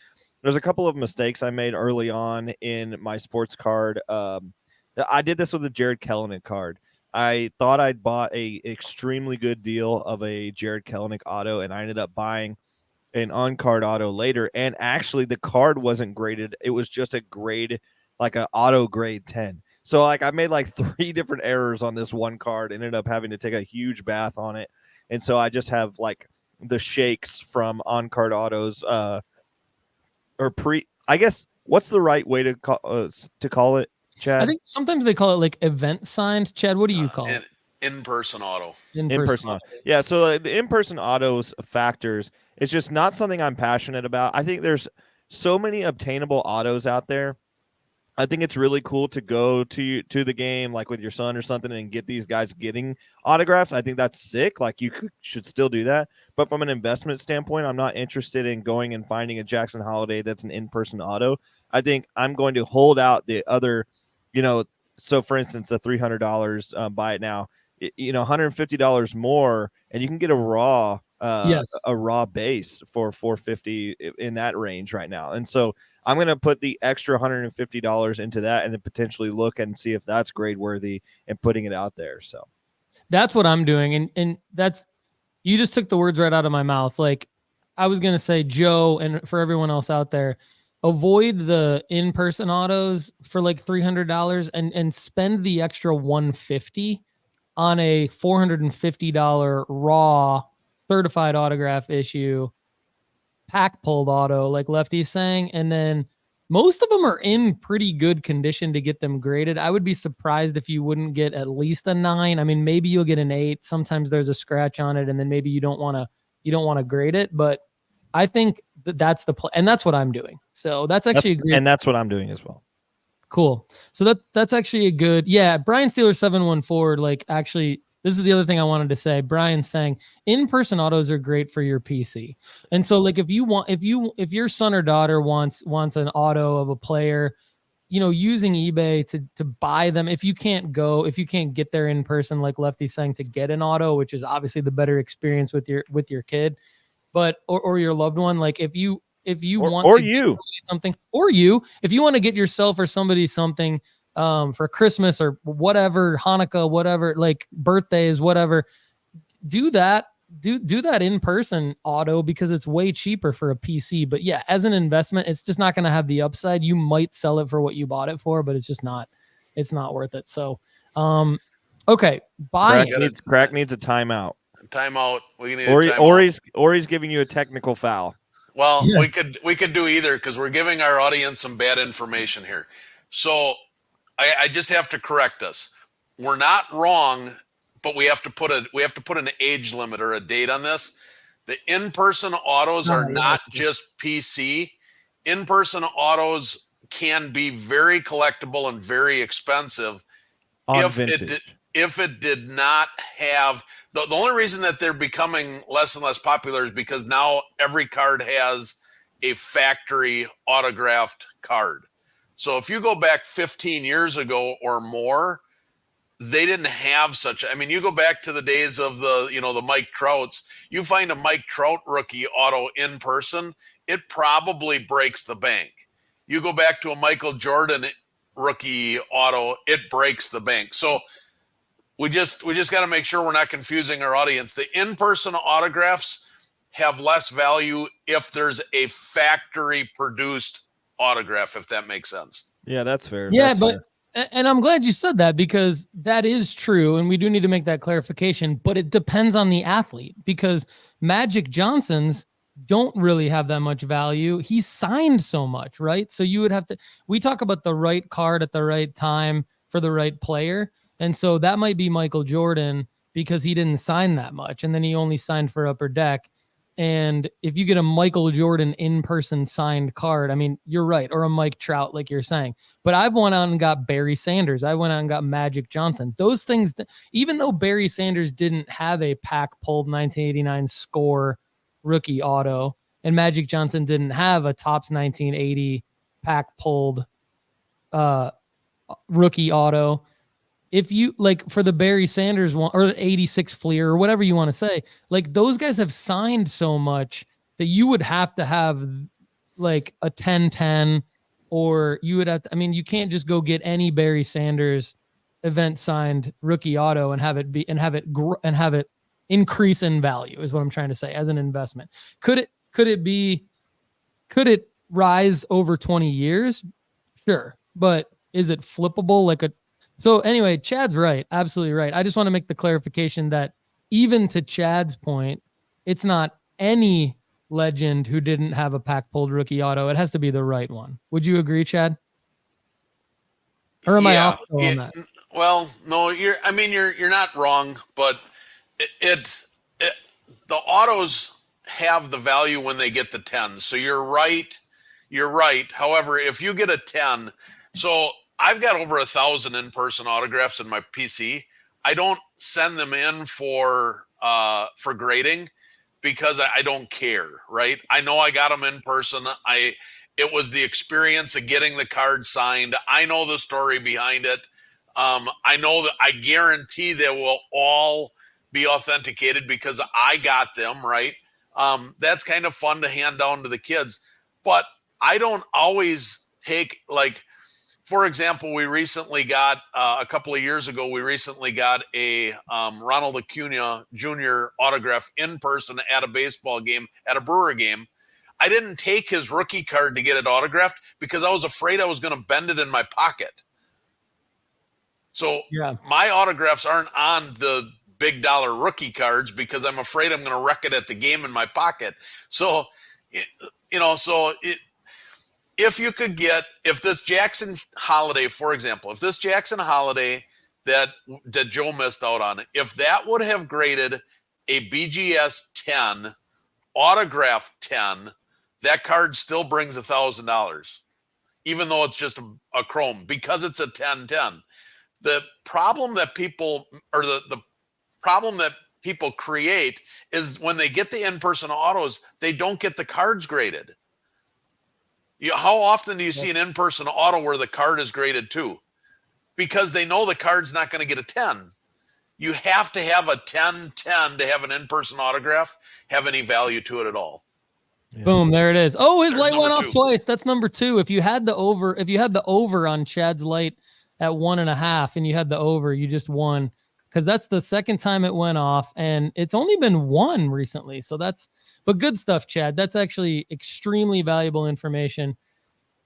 There's a couple of mistakes I made early on in my sports card. I did this with a Jared Kelenic card. I thought I'd bought a extremely good deal of a Jared Kelenic auto, and I ended up buying an on-card auto later. And actually, the card wasn't graded. It was just a grade, like an auto grade 10. So like I made like 3 different errors on this one card, ended up having to take a huge bath on it. And so I just have like the shakes from on-card autos I guess what's the right way to call it, Chad? I think sometimes they call it like event signed. Chad, what do you call it? In-person auto. In-person auto. Yeah, so the in-person autos factors, it's just not something I'm passionate about. I think there's so many obtainable autos out there. I think it's really cool to go to the game like with your son or something and get these guys getting autographs. I think that's sick. Like should still do that. But from an investment standpoint, I'm not interested in going and finding a Jackson Holiday that's an in-person auto. I think I'm going to hold out the other, so for instance, the $300, buy it now, $150 more, and you can get a raw base for $450 in that range right now. And so I'm going to put the extra $150 into that and then potentially look and see if that's grade worthy and putting it out there. So that's what I'm doing. And that's, you just took the words right out of my mouth. Like I was going to say, Joe, and for everyone else out there, avoid the in-person autos for like $300 and spend the extra $150 on a $450 raw certified autograph issue pack pulled auto, like Lefty's saying. And then most of them are in pretty good condition to get them graded. I would be surprised if you wouldn't get at least a 9. I mean, maybe you'll get an 8. Sometimes there's a scratch on it, and then maybe you don't want to grade it. But I think that's the play, and that's what I'm doing. So that's actually and that's what I'm doing as well. Cool. So that's actually a good, Brian Steeler 714, like actually, this is the other thing I wanted to say. Brian's saying in-person autos are great for your PC. And so like if your son or daughter wants an auto of a player, using eBay to buy them, if you can't get there in person, like Lefty's saying, to get an auto, which is obviously the better experience with your kid, but or your loved one, like if you want to get something, or if you want to get yourself or somebody something for Christmas or whatever, Hanukkah, whatever, like birthdays, whatever, do that in person auto because it's way cheaper for a PC. But yeah, as an investment, it's just not going to have the upside. You might sell it for what you bought it for, but it's not worth it. So, okay. Crack needs a timeout. Timeout. We need a timeout. Or he's giving you a technical foul. Well, we could do either because we're giving our audience some bad information here. So I just have to correct us. We're not wrong, but we have to put an age limit or a date on this. The in-person autos are not just PC. In-person autos can be very collectible and very expensive if it did not have the only reason that they're becoming less and less popular is because now every card has a factory autographed card. So if you go back 15 years ago or more, they didn't have such. I mean, you go back to the days of the Mike Trouts. You find a Mike Trout rookie auto in person, it probably breaks the bank. You go back to a Michael Jordan rookie auto, it breaks the bank. So we just got to make sure we're not confusing our audience. The in-person autographs have less value if there's a factory produced autograph, if that makes sense. Yeah, that's fair. Yeah, That's but fair. and I'm glad you said that, because that is true, and we do need to make that clarification, but it depends on the athlete, because Magic Johnson's don't really have that much value. He's signed so much, right? So you would have to, we talk about the right card at the right time for the right player. And so that might be Michael Jordan, because he didn't sign that much, and then he only signed for Upper Deck. And if you get a Michael Jordan in-person signed card, I mean, you're right, or a Mike Trout, like you're saying. But I've went out and got Barry Sanders. I went out and got Magic Johnson. Those things, even though Barry Sanders didn't have a pack-pulled 1989 score rookie auto, and Magic Johnson didn't have a Topps 1980 pack-pulled rookie auto, if you like for the Barry Sanders one or the 86 Fleer or whatever you want to say, like those guys have signed so much that you would have to have like a 10-10, or you would have to, I mean, you can't just go get any Barry Sanders event signed rookie auto and have it increase in value, is what I'm trying to say, as an investment. Could it rise over 20 years? Sure. But is it flippable? So anyway, Chad's right. Absolutely right. I just want to make the clarification that even to Chad's point, it's not any legend who didn't have a pack pulled rookie auto. It has to be the right one. Would you agree, Chad? Or am I off on that? Well, no, you're not wrong, but the autos have the value when they get the 10. So you're right. However, if you get a 10, so I've got over 1,000 in-person autographs in my PC. I don't send them in for grading because I don't care, right? I know I got them in person. It was the experience of getting the card signed. I know the story behind it. I know that I guarantee they will all be authenticated because I got them, right? That's kind of fun to hand down to the kids. But I don't always take, like, for example, we recently got, a couple of years ago, a Ronald Acuna Jr. autograph in person at a baseball game, at a Brewer game. I didn't take his rookie card to get it autographed because I was afraid I was going to bend it in my pocket. So my autographs aren't on the big dollar rookie cards because I'm afraid I'm going to wreck it at the game in my pocket. So, if this Jackson Holiday, for example, that Joe missed out on, if that would have graded a BGS 10, autograph 10, that card still brings $1,000, even though it's just a chrome, because it's a 10-10. The problem that people create is when they get the in-person autos, they don't get the cards graded. How often do you see an in-person auto where the card is graded too? Because they know the card's not going to get a 10. You have to have a 10-10 to have an in-person autograph have any value to it at all. Yeah. Boom, there it is. Oh, his light went off twice. That's number 2. If you had the over on Chad's light at 1.5 and you had the over, you just won, because that's the second time it went off, and it's only been 1 recently. So but good stuff, Chad. That's actually extremely valuable information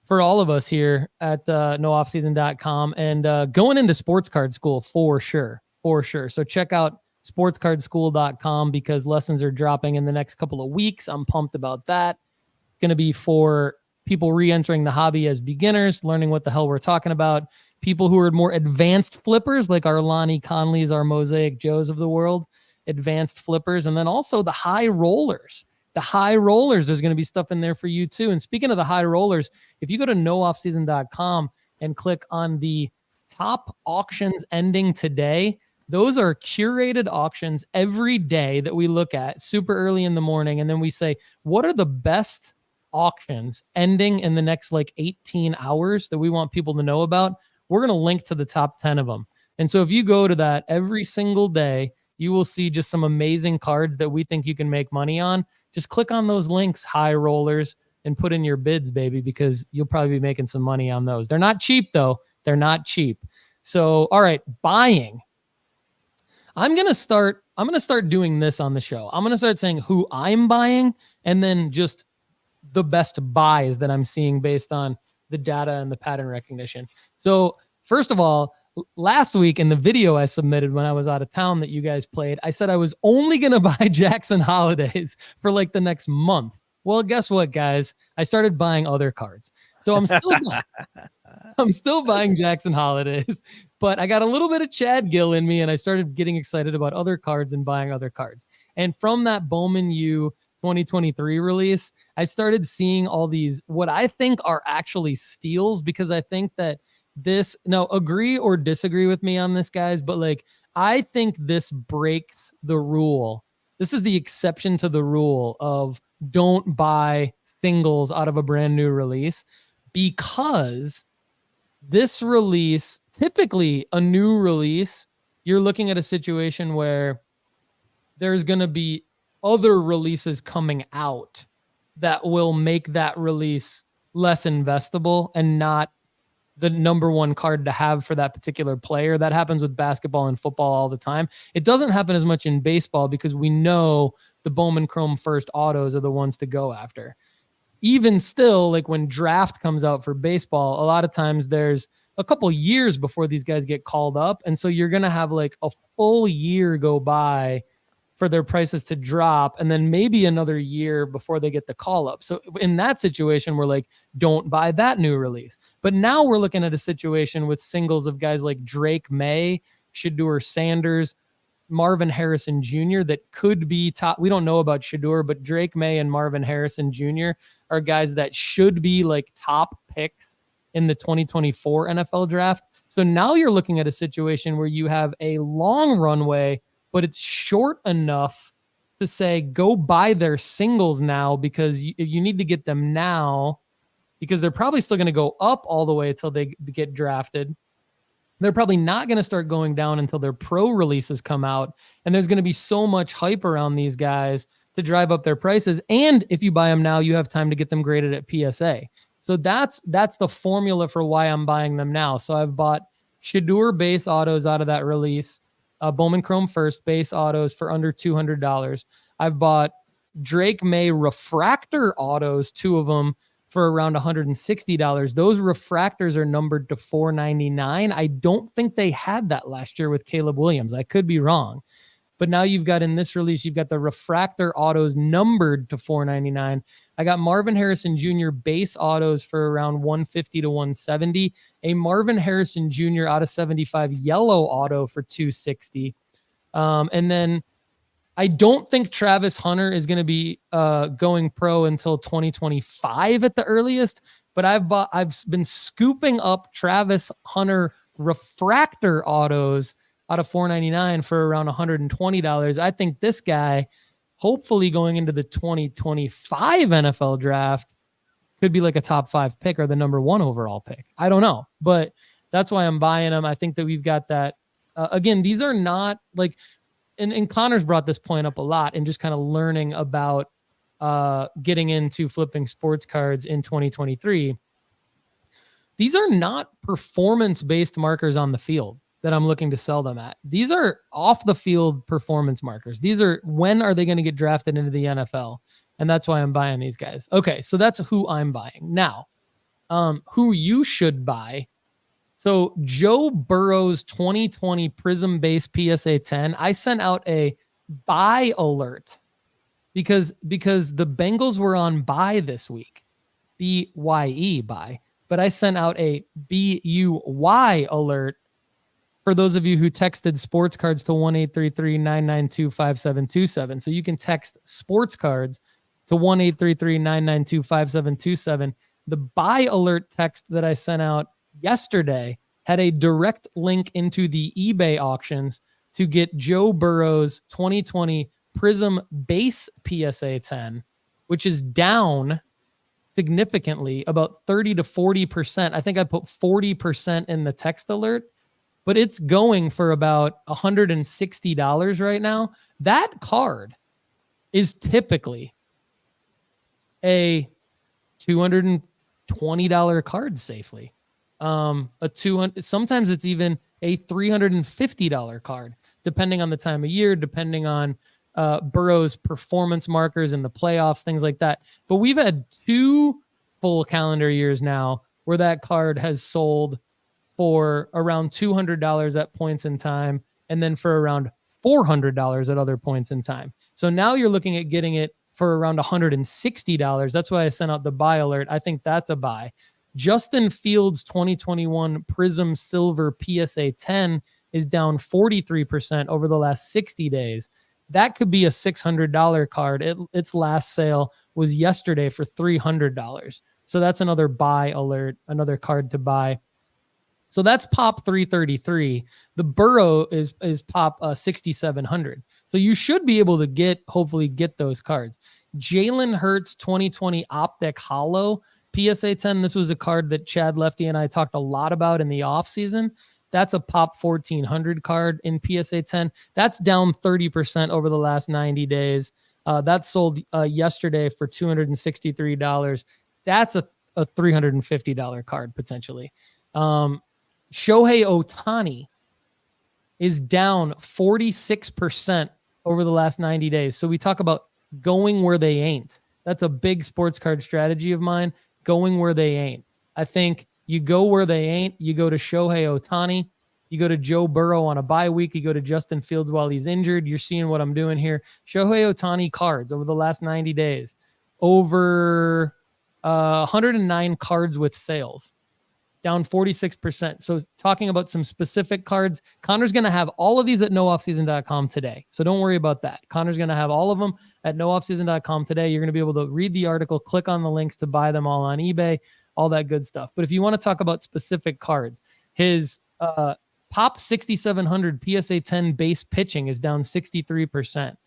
for all of us here at nooffseason.com and going into sports card school for sure. So check out sportscardschool.com because lessons are dropping in the next couple of weeks. I'm pumped about that. Going to be for people re-entering the hobby as beginners, learning what the hell we're talking about. People who are more advanced flippers like our Lonnie Conleys, our Mosaic Joes of the world, advanced flippers, and then also the high rollers. There's going to be stuff in there for you too. And speaking of the high rollers, if you go to nooffseason.com and click on the top auctions ending today, those are curated auctions every day that we look at super early in the morning. And then we say, what are the best auctions ending in the next 18 hours that we want people to know about? We're going to link to the top 10 of them. And so if you go to that every single day, you will see just some amazing cards that we think you can make money on. Just click on those links, high rollers, and put in your bids, baby, because you'll probably be making some money on those. They're not cheap, though. They're not cheap. So, all right, buying. I'm gonna start doing this on the show. I'm gonna start saying who I'm buying, and then just the best buys that I'm seeing based on the data and the pattern recognition. So first of all, last week in the video I submitted when I was out of town that you guys played, I said I was only gonna buy Jackson Holidays for like the next month. Well, guess what, guys? I started buying other cards. So I'm still buying Jackson Holidays, but I got a little bit of Chad Gill in me, and I started getting excited about other cards and buying other cards. And from that Bowman U 2023 release, I started seeing all these, what I think are actually steals, because I think that this, now agree or disagree with me on this, guys, but like, I think this breaks the rule. This is the exception to the rule of don't buy singles out of a brand new release, because this release, typically a new release, you're looking at a situation where there's going to be other releases coming out that will make that release less investable and not the number one card to have for that particular player. That happens with basketball and football all the time. It doesn't happen as much in baseball because we know the Bowman Chrome first autos are the ones to go after. Even still, like when draft comes out for baseball, a lot of times there's a couple years before these guys get called up. And so you're going to have like a full year go by for their prices to drop, and then maybe another year before they get the call up. So in that situation, we're like, don't buy that new release. But now we're looking at a situation with singles of guys like Drake May, Shedeur Sanders, Marvin Harrison Jr. that could be top. We don't know about Shedeur, but Drake May and Marvin Harrison Jr. are guys that should be like top picks in the 2024 NFL draft. So now you're looking at a situation where you have a long runway, but it's short enough to say, go buy their singles now, because you need to get them now, because they're probably still going to go up all the way until they get drafted. They're probably not going to start going down until their pro releases come out. And there's going to be so much hype around these guys to drive up their prices. And if you buy them now, you have time to get them graded at PSA. So that's the formula for why I'm buying them now. So I've bought Shedeur base autos out of that release, Bowman Chrome first base autos for under $200. I've bought Drake May refractor autos, 2 of them, for around $160. Those refractors are numbered to $499. I don't think they had that last year with Caleb Williams. I could be wrong. But now you've got, in this release, you've got the refractor autos numbered to $499. I got Marvin Harrison Jr. base autos for around $150 to $170. A Marvin Harrison Jr. out of 75 yellow auto for $260. And then I don't think Travis Hunter is going to be going pro until 2025 at the earliest. But I've been scooping up Travis Hunter refractor autos out of $499 for around $120. I think this guy, hopefully going into the 2025 NFL draft, could be like a top 5 pick or the number 1 overall pick. I don't know, but that's why I'm buying them. I think that we've got that. Again, these are not like, and Connor's brought this point up a lot, and just kind of learning about getting into flipping sports cards in 2023. These are not performance-based markers on the field that I'm looking to sell them at. These are off the field performance markers. These are, when are they going to get drafted into the NFL? And that's why I'm buying these guys. Okay, so that's who I'm buying. Now, who you should buy. So Joe Burrow's 2020 Prism base PSA 10, I sent out a buy alert because the Bengals were on bye this week. BYE buy. But I sent out a BUY alert for those of you who texted sports cards to 1-833-992-5727. So you can text sports cards to 1-833-992-5727. The buy alert text that I sent out yesterday had a direct link into the eBay auctions to get Joe Burrow's 2020 Prism base PSA 10, which is down significantly, about 30 to 40%. I think I put 40% in the text alert, but it's going for about $160 right now. That card is typically a $220 card safely. Sometimes it's even a $350 card. depending on the time of year, depending on Burrow's performance markers in the playoffs, things like that. But we've had 2 full calendar years now where that card has sold for around $200 at points in time, and then for around $400 at other points in time. So now you're looking at getting it for around $160. That's why I sent out the buy alert. I think that's a buy. Justin Fields 2021 Prism Silver PSA 10 is down 43% over the last 60 days. That could be a $600 card. Its last sale was yesterday for $300. So that's another buy alert, another card to buy. So that's pop 333. The Burrow is pop 6,700. So you should be able to hopefully get those cards. Jalen Hurts 2020 Optic Hollow PSA 10. This was a card that Chad, Lefty, and I talked a lot about in the offseason. That's a pop 1,400 card in PSA 10. That's down 30% over the last 90 days. That sold yesterday for $263. That's a $350 card potentially. Shohei Ohtani is down 46% over the last 90 days. So we talk about going where they ain't. That's a big sports card strategy of mine, going where they ain't. I think you go where they ain't. You go to Shohei Ohtani. You go to Joe Burrow on a bye week. You go to Justin Fields while he's injured. You're seeing what I'm doing here. Shohei Ohtani cards over the last 90 days. Over 109 cards with sales. Down 46%. So talking about some specific cards, Connor's going to have all of these at nooffseason.com today. So don't worry about that. Connor's going to have all of them at nooffseason.com today. You're going to be able to read the article, click on the links to buy them all on eBay, all that good stuff. But if you want to talk about specific cards, his pop 6,700 PSA 10 base pitching is down 63%.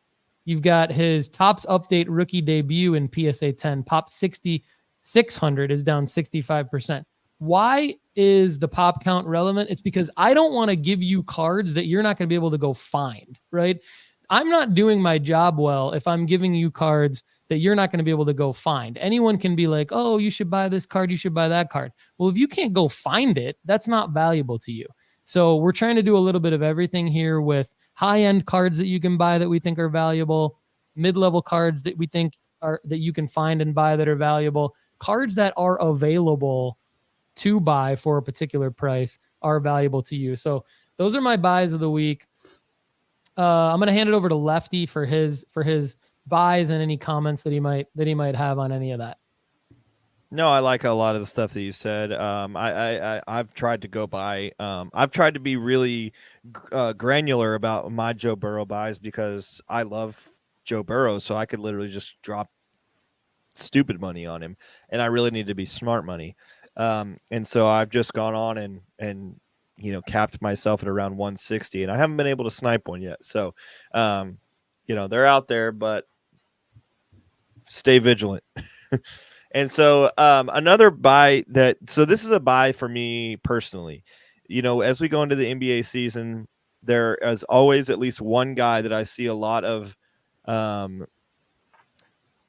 You've got his Topps Update rookie debut in PSA 10, pop 6,600 is down 65%. Why is the pop count relevant? It's because I don't want to give you cards that you're not going to be able to go find, right? I'm not doing my job well if I'm giving you cards that you're not going to be able to go find. Anyone can be like, oh, you should buy this card, you should buy that card. Well, if you can't go find it, that's not valuable to you. So we're trying to do a little bit of everything here with high-end cards that you can buy that we think are valuable, mid-level cards that we think are that you can find and buy that are valuable, cards that are available to buy for a particular price are valuable to you. So those are my buys of the week. I'm going to hand it over to Lefty for his buys and any comments that he might have on any of that. No, I like a lot of the stuff that you said. I've tried to go buy. I've tried to be really granular about my Joe Burrow buys because I love Joe Burrow, so I could literally just drop stupid money on him, and I really need to be smart money. And so I've just gone on and capped myself at around 160, and I haven't been able to snipe one yet. So, they're out there, but stay vigilant. And so another buy so this is a buy for me personally. As we go into the NBA season, there is always at least one guy that I see a lot of.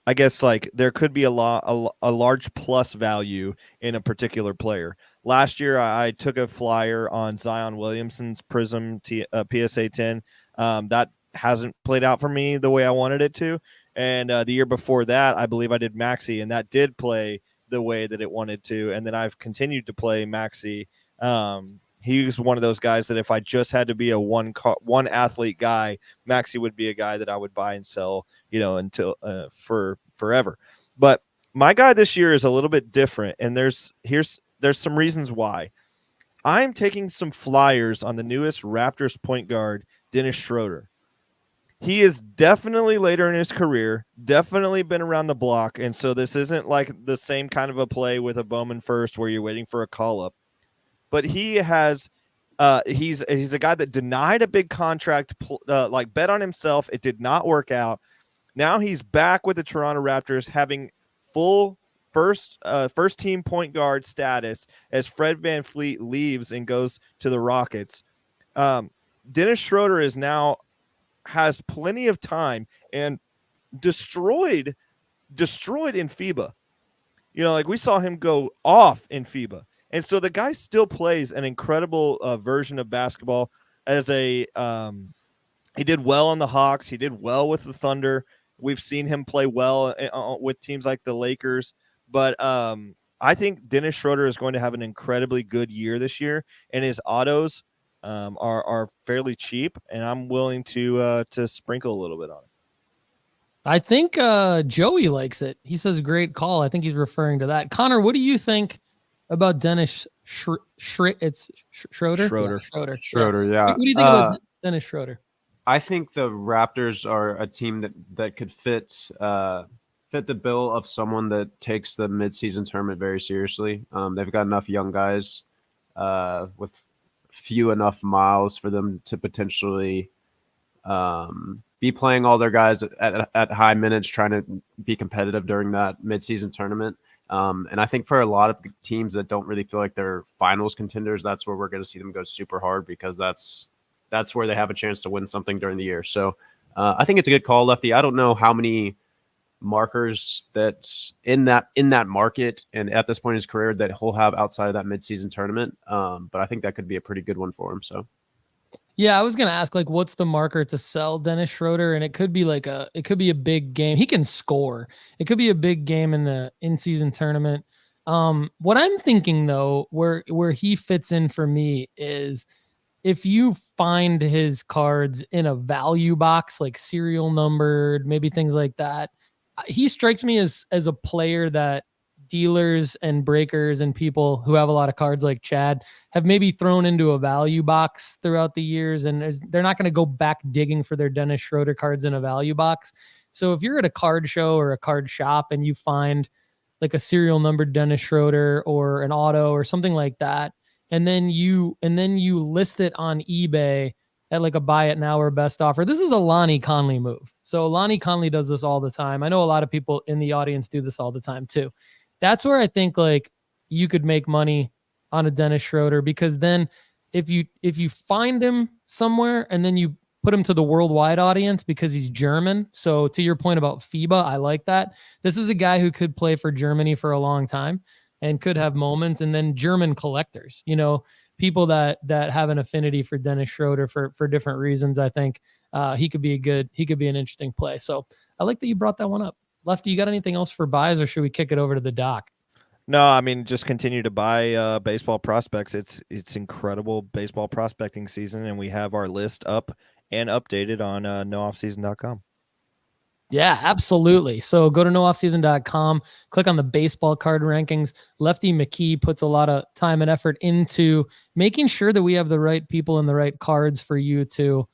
I guess there could be a large plus value in a particular player. Last year, I took a flyer on Zion Williamson's Prism PSA 10. That hasn't played out for me the way I wanted it to. And the year before that, I believe I did Maxey, and that did play the way that it wanted to. And then I've continued to play Maxey. He's one of those guys that if I just had to be a one athlete guy, Maxey would be a guy that I would buy and sell, until for forever. But my guy this year is a little bit different, and there's some reasons why. I'm taking some flyers on the newest Raptors point guard, Dennis Sch Oder. He is definitely later in his career, definitely been around the block, and so this isn't like the same kind of a play with a Bowman first where you're waiting for a call-up. But he has he's a guy that denied a big contract, bet on himself. It did not work out. Now he's back with the Toronto Raptors having full first team point guard status as Fred VanVleet leaves and goes to the Rockets. Dennis Sch Oder has plenty of time and destroyed in FIBA. We saw him go off in FIBA. And so the guy still plays an incredible version of basketball as a He did well on the Hawks. He did well with the Thunder. We've seen him play well with teams like the Lakers. But I think Dennis Schroeder is going to have an incredibly good year this year, and his autos are fairly cheap, and I'm willing to sprinkle a little bit on it. I think Joey likes it. He says great call. I think he's referring to that. Connor, what do you think about Dennis Schroeder? Schroeder. Schroeder, yeah. What do you think about Dennis Schroeder? I think the Raptors are a team that could fit the bill of someone that takes the midseason tournament very seriously. They've got enough young guys with few enough miles for them to potentially be playing all their guys at high minutes, trying to be competitive during that midseason tournament. And I think for a lot of teams that don't really feel like they're finals contenders, that's where we're going to see them go super hard, because that's where they have a chance to win something during the year. So I think it's a good call, Lefty. I don't know how many markers that's in that market and at this point in his career that he'll have outside of that midseason tournament. But I think that could be a pretty good one for him. So yeah, I was gonna ask, like, what's the marker to sell Dennis Schroeder? And it could be a big game. He can score. It could be a big game in the in-season tournament. What I'm thinking though, where he fits in for me is if you find his cards in a value box, like serial numbered, maybe things like that. He strikes me as a player that dealers and breakers and people who have a lot of cards like Chad have maybe thrown into a value box throughout the years, and they're not going to go back digging for their Dennis Schroeder cards in a value box. So if you're at a card show or a card shop and you find like a serial numbered Dennis Schroeder or an auto or something like that, and then you list it on eBay at like a buy it now or best offer. This is a Lonnie Conley move. So Lonnie Conley does this all the time. I know a lot of people in the audience do this all the time too. That's where I think like you could make money on a Dennis Schroeder, because then if you find him somewhere and then you put him to the worldwide audience because he's German. So to your point about FIBA, I like that. This is a guy who could play for Germany for a long time and could have moments. And then German collectors, people that have an affinity for Dennis Schroeder for different reasons. I think he could be an interesting play. So I like that you brought that one up. Lefty, you got anything else for buys, or should we kick it over to the doc? No, I mean, just continue to buy baseball prospects. It's incredible baseball prospecting season, and we have our list up and updated on nooffseason.com. Yeah, absolutely. So go to nooffseason.com, click on the baseball card rankings. Lefty McKee puts a lot of time and effort into making sure that we have the right people and the right cards for you to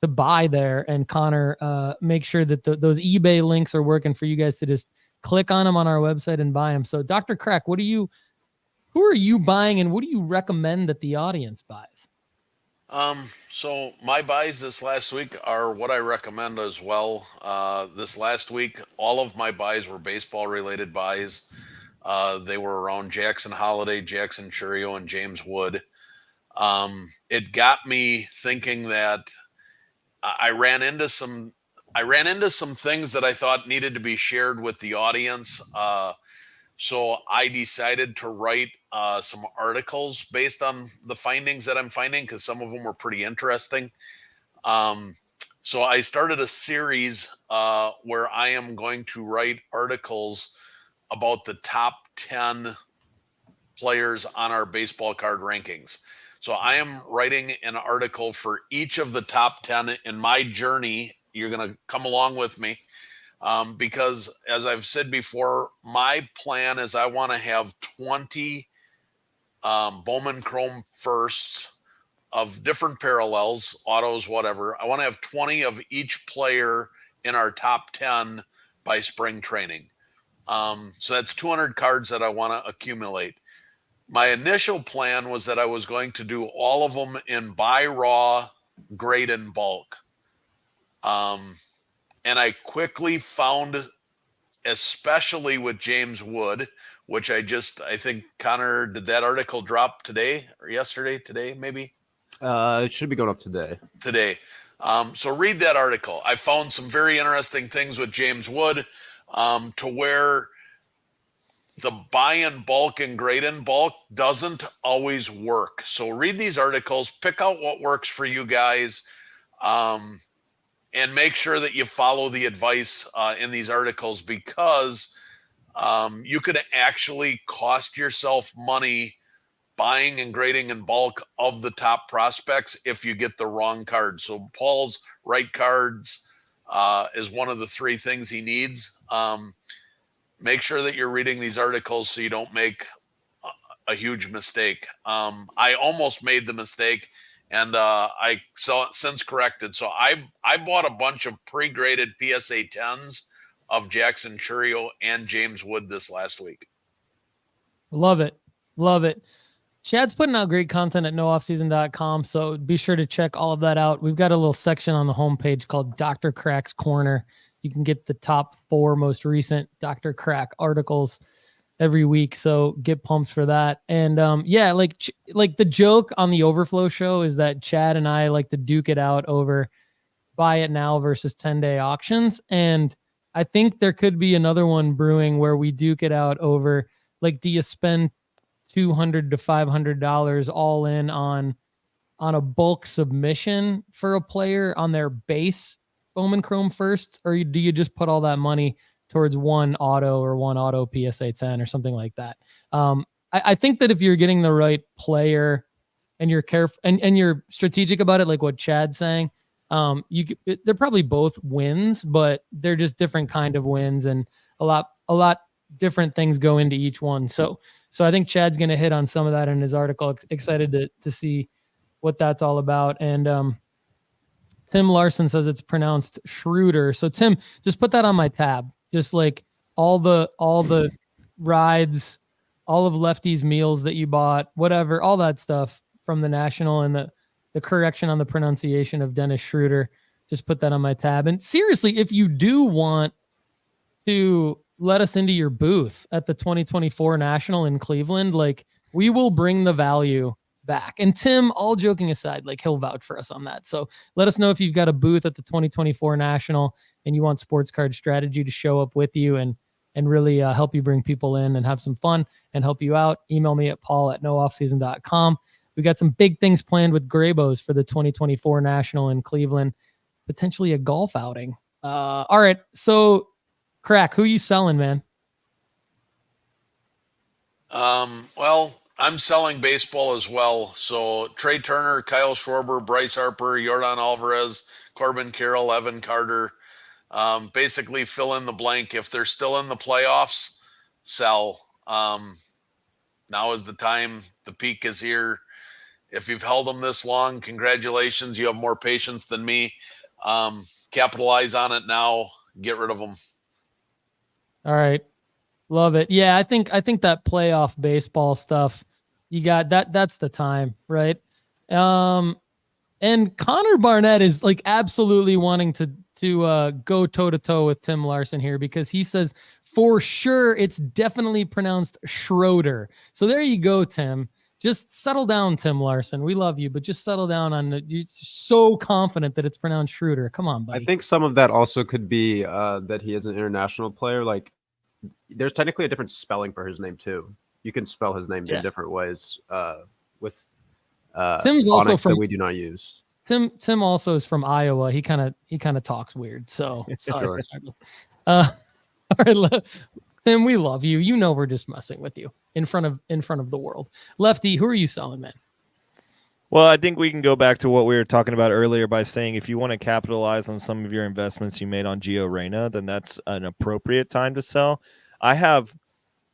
buy there. And Connor, make sure that those eBay links are working for you guys to just click on them on our website and buy them. So Dr. Crack, who are you buying, and what do you recommend that the audience buys? So my buys this last week are what I recommend as well. This last week, all of my buys were baseball related buys. They were around Jackson Holiday, Jackson Churio, and James Wood. It got me thinking that I ran into some things that I thought needed to be shared with the audience. So I decided to write some articles based on the findings that I'm finding, because some of them were pretty interesting. So I started a series where I am going to write articles about the top 10 players on our baseball card rankings. So I am writing an article for each of the top 10 in my journey. You're going to come along with me. Because as I've said before, my plan is I want to have 20 Bowman Chrome firsts of different parallels, autos, whatever. I want to have 20 of each player in our top 10 by spring training. So that's 200 cards that I want to accumulate. My initial plan was that I was going to do all of them in buy raw, grade, and bulk. And I quickly found, especially with James Wood, which I think, Connor, did that article drop today or yesterday? Today, maybe? It should be going up today. So read that article. I found some very interesting things with James Wood, to where the buy in bulk and grade in bulk doesn't always work. So read these articles, pick out what works for you guys. and make sure that you follow the advice in these articles, because you could actually cost yourself money buying and grading in bulk of the top prospects if you get the wrong card. So Paul's right cards is one of the three things he needs. Make sure that you're reading these articles so you don't make a huge mistake. I almost made the mistake, and I saw it since corrected. So I bought a bunch of pre-graded PSA 10s of Jackson Churio and James Wood this last week. Love it. Love it. Chad's putting out great content at nooffseason.com, so be sure to check all of that out. We've got a little section on the homepage called Dr. Crack's Corner. You can get the top 4 most recent Dr. Crack articles every week, so get pumped for that. And yeah, like the joke on the Overflow show is that Chad and I like to duke it out over buy it now versus 10-day auctions, and I think there could be another one brewing where we duke it out over, like, do you spend $200 to $500 all in on a bulk submission for a player on their base Bowman Chrome first, or do you just put all that money towards one auto PSA 10 or something like that? I think that if you're getting the right player and you're careful and you're strategic about it, like what Chad's saying, they're probably both wins, but they're just different kind of wins, and a lot different things go into each one. So I think Chad's going to hit on some of that in his article. Excited to see what that's all about. And Tim Larson says it's pronounced Schroeder. So Tim, just put that on my tab. Just like all the rides, all of Lefty's meals that you bought, whatever, all that stuff from the National, and the correction on the pronunciation of Dennis Schroeder. Just put that on my tab. And seriously, if you do want to let us into your booth at the 2024 National in Cleveland, like, we will bring the value back. And Tim, all joking aside, like, he'll vouch for us on that. So let us know if you've got a booth at the 2024 National and you want Sports Card Strategy to show up with you and really help you bring people in and have some fun and help you out. Email me at paul@nooffseason.com. We got some big things planned with Graybos for the 2024 National in Cleveland, potentially a golf outing. All right. So Crack, who you selling, man? Well, I'm selling baseball as well. So Trey Turner, Kyle Schwarber, Bryce Harper, Yordan Alvarez, Corbin Carroll, Evan Carter. Basically fill in the blank. If they're still in the playoffs, sell. Now is the time. The peak is here. If you've held them this long, congratulations. You have more patience than me. Capitalize on it now. Get rid of them. All right. Love it. Yeah, I think that playoff baseball stuff, you got that. That's the time, right? And Connor Barnett is like absolutely wanting to go toe to toe with Tim Larson here, because he says for sure it's definitely pronounced Schroeder. So there you go, Tim. Just settle down, Tim Larson. We love you, but just settle down on it. You're so confident that it's pronounced Schroeder. Come on, buddy. I think some of that also could be that he is an international player. Like, there's technically a different spelling for his name too. You can spell his name in different ways with Tim's also from, that we do not use. Tim also is from Iowa. He kind of talks weird. So sorry. Sure. All right, Tim, we love you. You know we're just messing with you in front of the world. Lefty, who are you selling, man? Well, I think we can go back to what we were talking about earlier by saying if you want to capitalize on some of your investments you made on GIO Reyna, then that's an appropriate time to sell. I have,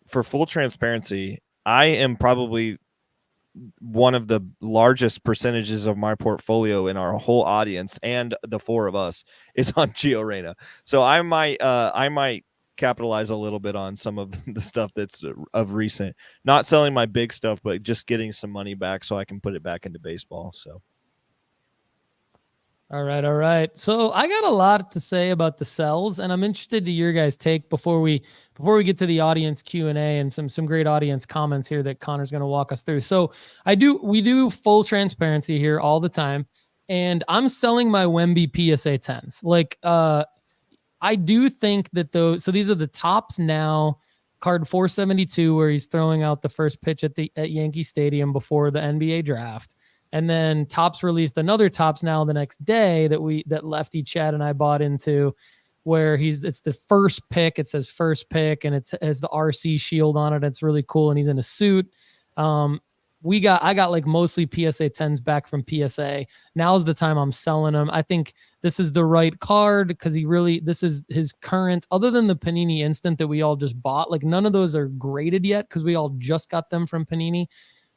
for full transparency, I am probably one of the largest percentages of my portfolio in our whole audience, and the 4 of us is on GIO Reyna. So I might capitalize a little bit on some of the stuff that's of recent, not selling my big stuff, but just getting some money back so I can put it back into baseball. So. All right. So I got a lot to say about the sells, and I'm interested to your guys' take before we get to the audience Q&A and some great audience comments here that Connor's going to walk us through. So we do full transparency here all the time, and I'm selling my Wemby PSA 10s. Like, I do think that so these are the tops now. Card 472, where he's throwing out the first pitch at Yankee Stadium before the NBA draft. And then Topps released another Topps now the next day that Lefty, Chad, and I bought into, where it's the first pick. It says first pick, and it has the RC shield on it. It's really cool, and he's in a suit. I got like mostly PSA 10s back from PSA. Now's the time I'm selling them. I think this is the right card because this is his current, other than the Panini Instant that we all just bought. Like none of those are graded yet because we all just got them from Panini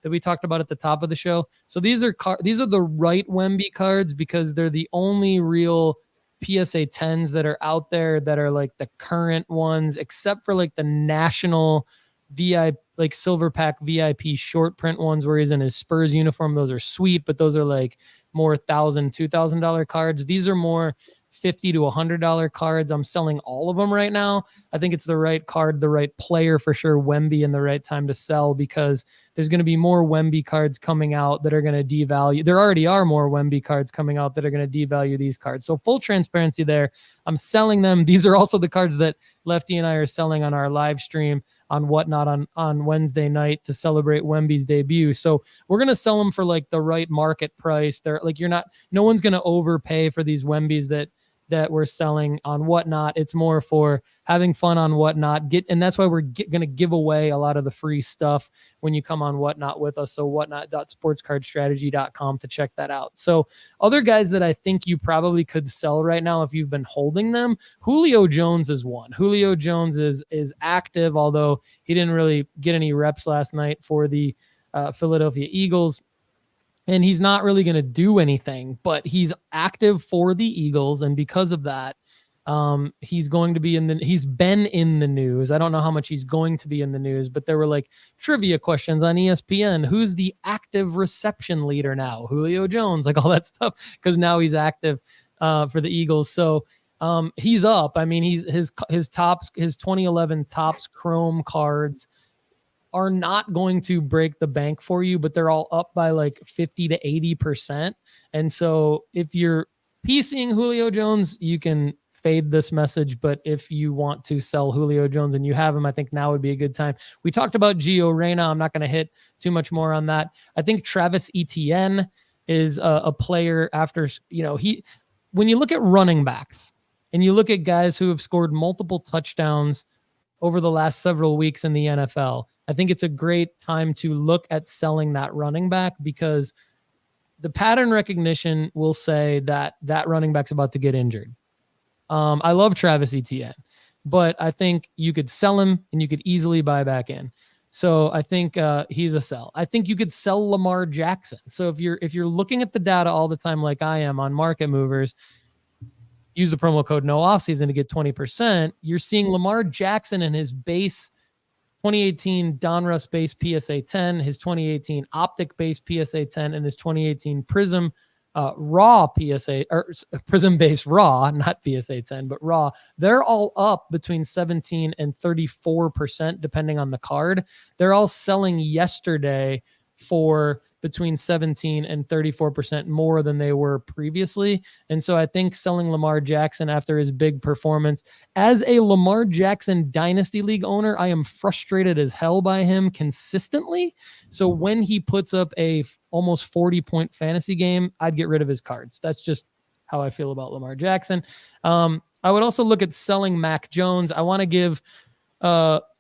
that we talked about at the top of the show. So these are the right Wemby cards because they're the only real PSA 10s that are out there that are like the current ones, except for like the national VIP, like silver pack VIP short print ones where he's in his Spurs uniform. Those are sweet, but those are like more $1,000, $2,000 cards. These are more $50 to $100 cards. I'm selling all of them right now. I think it's the right card, the right player for sure, Wemby, and the right time to sell because there's going to be more Wemby cards coming out that are going to devalue. There already are more Wemby cards coming out that are going to devalue these cards. So full transparency there. I'm selling them. These are also the cards that Lefty and I are selling on our live stream on Whatnot on Wednesday night to celebrate Wemby's debut. So we're going to sell them for like the right market price. They're like, no one's going to overpay for these Wembys that we're selling on Whatnot. It's more for having fun on Whatnot. And that's why we're going to give away a lot of the free stuff when you come on Whatnot with us. So whatnot.sportscardstrategy.com to check that out. So other guys that I think you probably could sell right now if you've been holding them, Julio Jones is one. Julio Jones is active, although he didn't really get any reps last night for the Philadelphia Eagles. And he's not really going to do anything, but he's active for the Eagles. And because of that, he's going to be he's been in the news. I don't know how much he's going to be in the news, but there were like trivia questions on ESPN. Who's the active reception leader now? Julio Jones, like all that stuff, because now he's active for the Eagles. So he's up. I mean, his 2011 Topps Chrome cards are not going to break the bank for you, but they're all up by like 50 to 80%. And so if you're piecing Julio Jones, you can fade this message. But if you want to sell Julio Jones and you have him, I think now would be a good time. We talked about GIO Reyna. I'm not going to hit too much more on that. I think Travis Etienne is a player after, when you look at running backs and you look at guys who have scored multiple touchdowns over the last several weeks in the NFL, I think it's a great time to look at selling that running back because the pattern recognition will say that running back's about to get injured. I love Travis Etienne, but I think you could sell him and you could easily buy back in. So I think he's a sell. I think you could sell Lamar Jackson. So if you're looking at the data all the time like I am on Market Movers, use the promo code NOOFFSEASON to get 20%. You're seeing Lamar Jackson in his base 2018 Donruss base PSA 10, his 2018 Optic base PSA 10, and his 2018 Prism Raw PSA, or Prism base Raw, not PSA 10, but Raw. They're all up between 17 and 34%, depending on the card. They're all selling yesterday for between 17 and 34% more than they were previously. And so I think selling Lamar Jackson after his big performance as a Lamar Jackson Dynasty League owner, I am frustrated as hell by him consistently. So when he puts up a almost 40-point fantasy game, I'd get rid of his cards. That's just how I feel about Lamar Jackson. I would also look at selling Mac Jones. I want to give,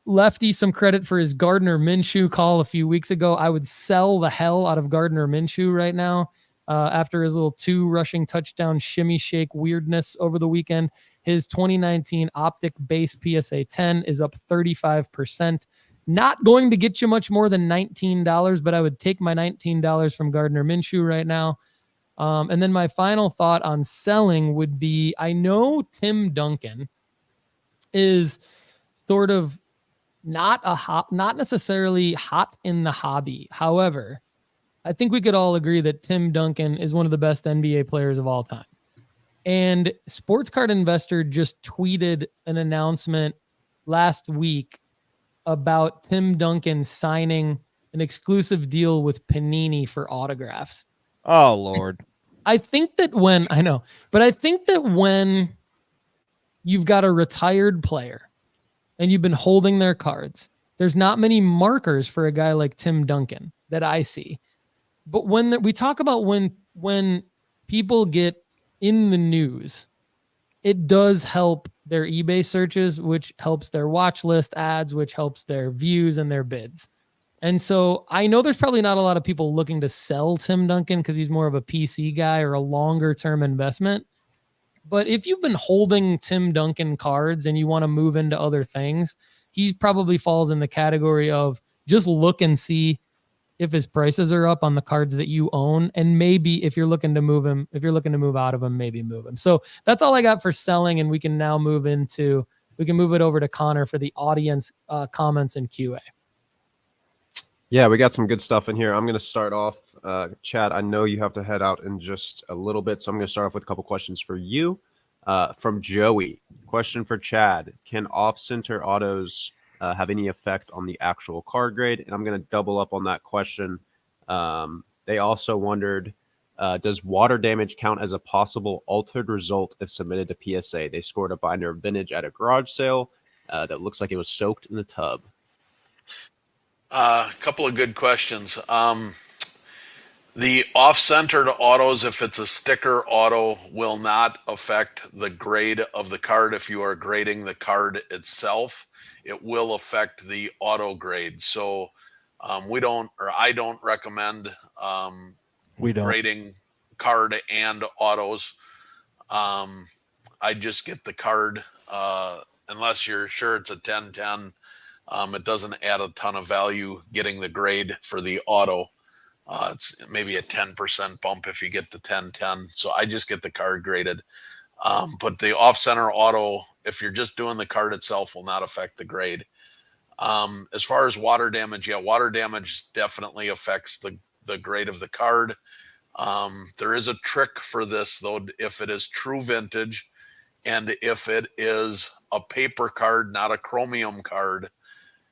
Lefty some credit for his Gardner Minshew call a few weeks ago. I would sell the hell out of Gardner Minshew right now after his little 2 rushing touchdown shimmy shake weirdness over the weekend. His 2019 Optic base PSA 10 is up 35%. Not going to get you much more than $19, but I would take my $19 from Gardner Minshew right now. And then my final thought on selling would be, I know Tim Duncan is sort of not necessarily hot in the hobby. However, I think we could all agree that Tim Duncan is one of the best NBA players of all time. And Sports Card Investor just tweeted an announcement last week about Tim Duncan signing an exclusive deal with Panini for autographs. Oh, Lord. I think that when you've got a retired player and you've been holding their cards, there's not many markers for a guy like Tim Duncan that I see. But when we talk about when people get in the news, it does help their eBay searches, which helps their watch list ads, which helps their views and their bids. And so I know there's probably not a lot of people looking to sell Tim Duncan because he's more of a PC guy or a longer term investment. But if you've been holding Tim Duncan cards and you want to move into other things, he probably falls in the category of just look and see if his prices are up on the cards that you own. And maybe if you're looking to move him, if you're looking to move out of him, maybe move him. So that's all I got for selling. And we can now move it over to Connor for the audience comments and QA. Yeah, we got some good stuff in here. I'm going to start off. Chad, I know you have to head out in just a little bit, so I'm going to start off with a couple questions for you. From Joey, question for Chad. Can off-center autos have any effect on the actual card grade? And I'm going to double up on that question. They also wondered, does water damage count as a possible altered result if submitted to PSA? They scored a binder of vintage at a garage sale that looks like it was soaked in the tub. A couple of good questions. The off-centered autos, if it's a sticker auto, will not affect the grade of the card. If you are grading the card itself, it will affect the auto grade. So I don't recommend grading card and autos. I just get the card unless you're sure it's a 10-10. It doesn't add a ton of value getting the grade for the auto. It's maybe a 10% bump if you get the 10-10. So I just get the card graded. But the off-center auto, if you're just doing the card itself, will not affect the grade. As far as water damage, water damage definitely affects the grade of the card. There is a trick for this, though, if it is true vintage and if it is a paper card, not a chromium card.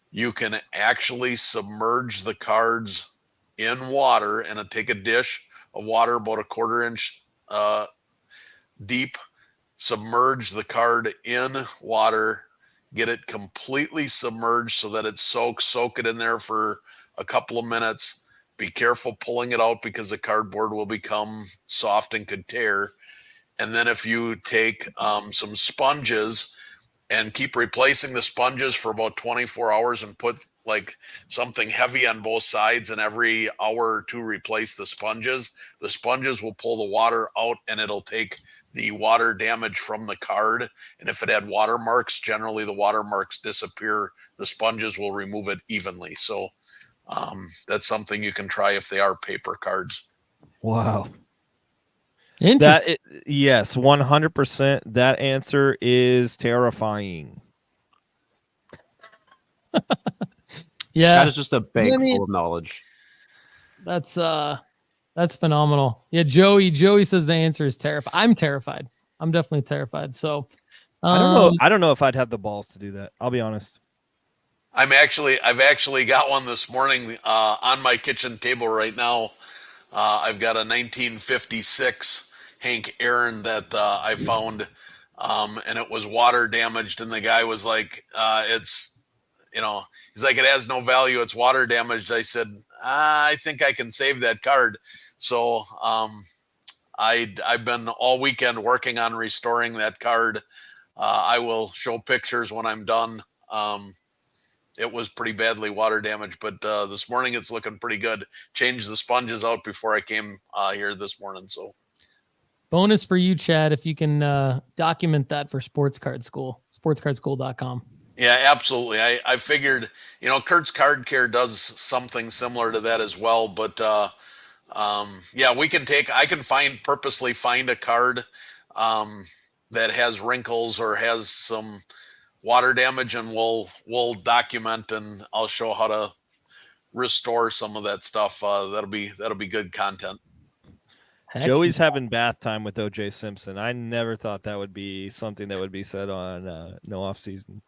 You can actually submerge the cards in water and take a dish of water about a 1/4 inch deep, submerge the card in water, get it completely submerged so that it soak it in there for a couple of minutes. Be careful pulling it out because the cardboard will become soft and could tear. And then if you take some sponges and keep replacing the sponges for about 24 hours and put like something heavy on both sides, and every hour or two replace the sponges will pull the water out and it'll take the water damage from the card. And if it had watermarks, generally the watermarks disappear. The sponges will remove it evenly. So that's something you can try if they are paper cards. Wow. Interesting. Yes, 100%. That answer is terrifying. Yeah, That is just a bank full of knowledge. That's phenomenal. Yeah, Joey says the answer is terrified. I'm terrified. I'm definitely terrified. So I don't know if I'd have the balls to do that. I'll be honest. I've actually got one this morning on my kitchen table right now. I've got a 1956 Hank Aaron that I found, and it was water damaged. And the guy was like, he's like, it has no value. It's water damaged. I said, I think I can save that card. So I've been all weekend working on restoring that card. I will show pictures when I'm done. It was pretty badly water damaged, but this morning it's looking pretty good. Changed the sponges out before I came here this morning. So bonus for you, Chad, if you can document that for Sports Card School, sportscardschool.com. Yeah, absolutely. I figured, Kurt's Card Care does something similar to that as well. But I can purposely find a card that has wrinkles or has some water damage, and we'll document, and I'll show how to restore some of that stuff. That'll be good content. Joey's having bath time with OJ Simpson. I never thought that would be something that would be said on No Off Season.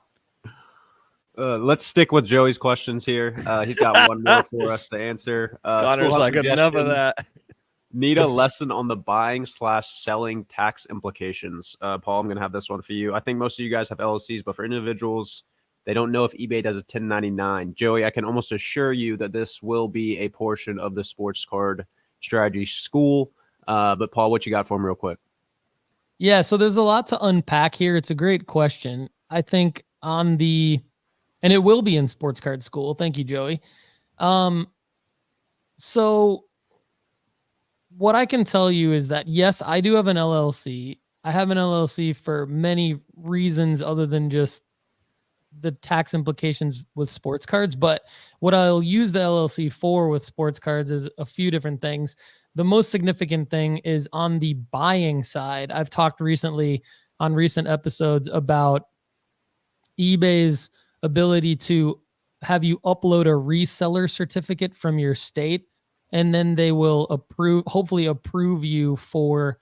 Let's stick with Joey's questions here. He's got one more for us to answer. Connor's like, enough of that. Need a lesson on the buying/selling tax implications. Paul, I'm going to have this one for you. I think most of you guys have LLCs, but for individuals, they don't know if eBay does a 1099. Joey, I can almost assure you that this will be a portion of the sports card Strategy School. But Paul, what you got for him real quick? Yeah, so there's a lot to unpack here. It's a great question. I think and it will be in Sports Card School. Thank you, Joey. So what I can tell you is that, yes, I do have an LLC. I have an LLC for many reasons other than just the tax implications with sports cards. But what I'll use the LLC for with sports cards is a few different things. The most significant thing is on the buying side. I've talked recently on recent episodes about eBay's ability to have you upload a reseller certificate from your state, and then they will hopefully approve you for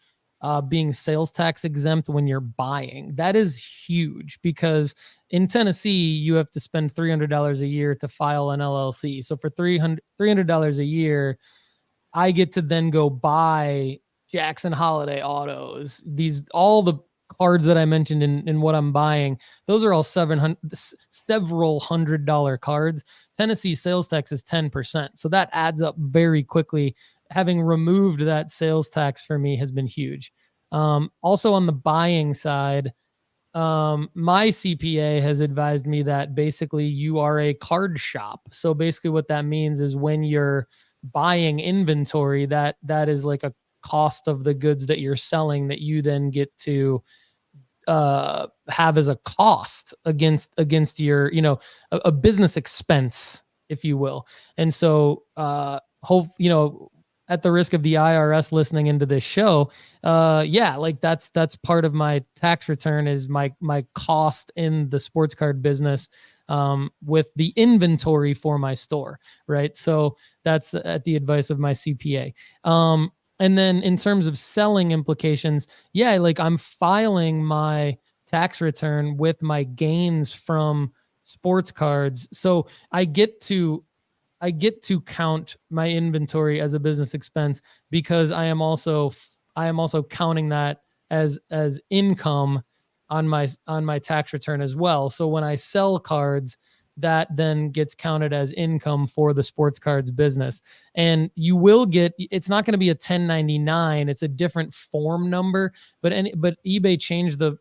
being sales tax exempt when you're buying. That is huge because in Tennessee, you have to spend $300 a year to file an LLC. So for $300 a year, I get to then go buy Jackson Holiday autos. All the cards that I mentioned in what I'm buying, those are all several $100 cards. Tennessee sales tax is 10%. So that adds up very quickly. Having removed that sales tax for me has been huge. Also on the buying side, my CPA has advised me that basically you are a card shop. So basically what that means is when you're buying inventory, that is like a cost of the goods that you're selling that you then get to have as a cost against your, a business expense, if you will. And so at the risk of the IRS listening into this show, that's part of my tax return is my cost in the sports card business with the inventory for my store, right? So that's at the advice of my CPA. And then in terms of selling implications, I'm filing my tax return with my gains from sports cards. So I get to count my inventory as a business expense because I am also counting that as income on my tax return as well. So when I sell cards, that then gets counted as income for the sports cards business. And you will it's not going to be a 1099. It's a different form number, but eBay changed the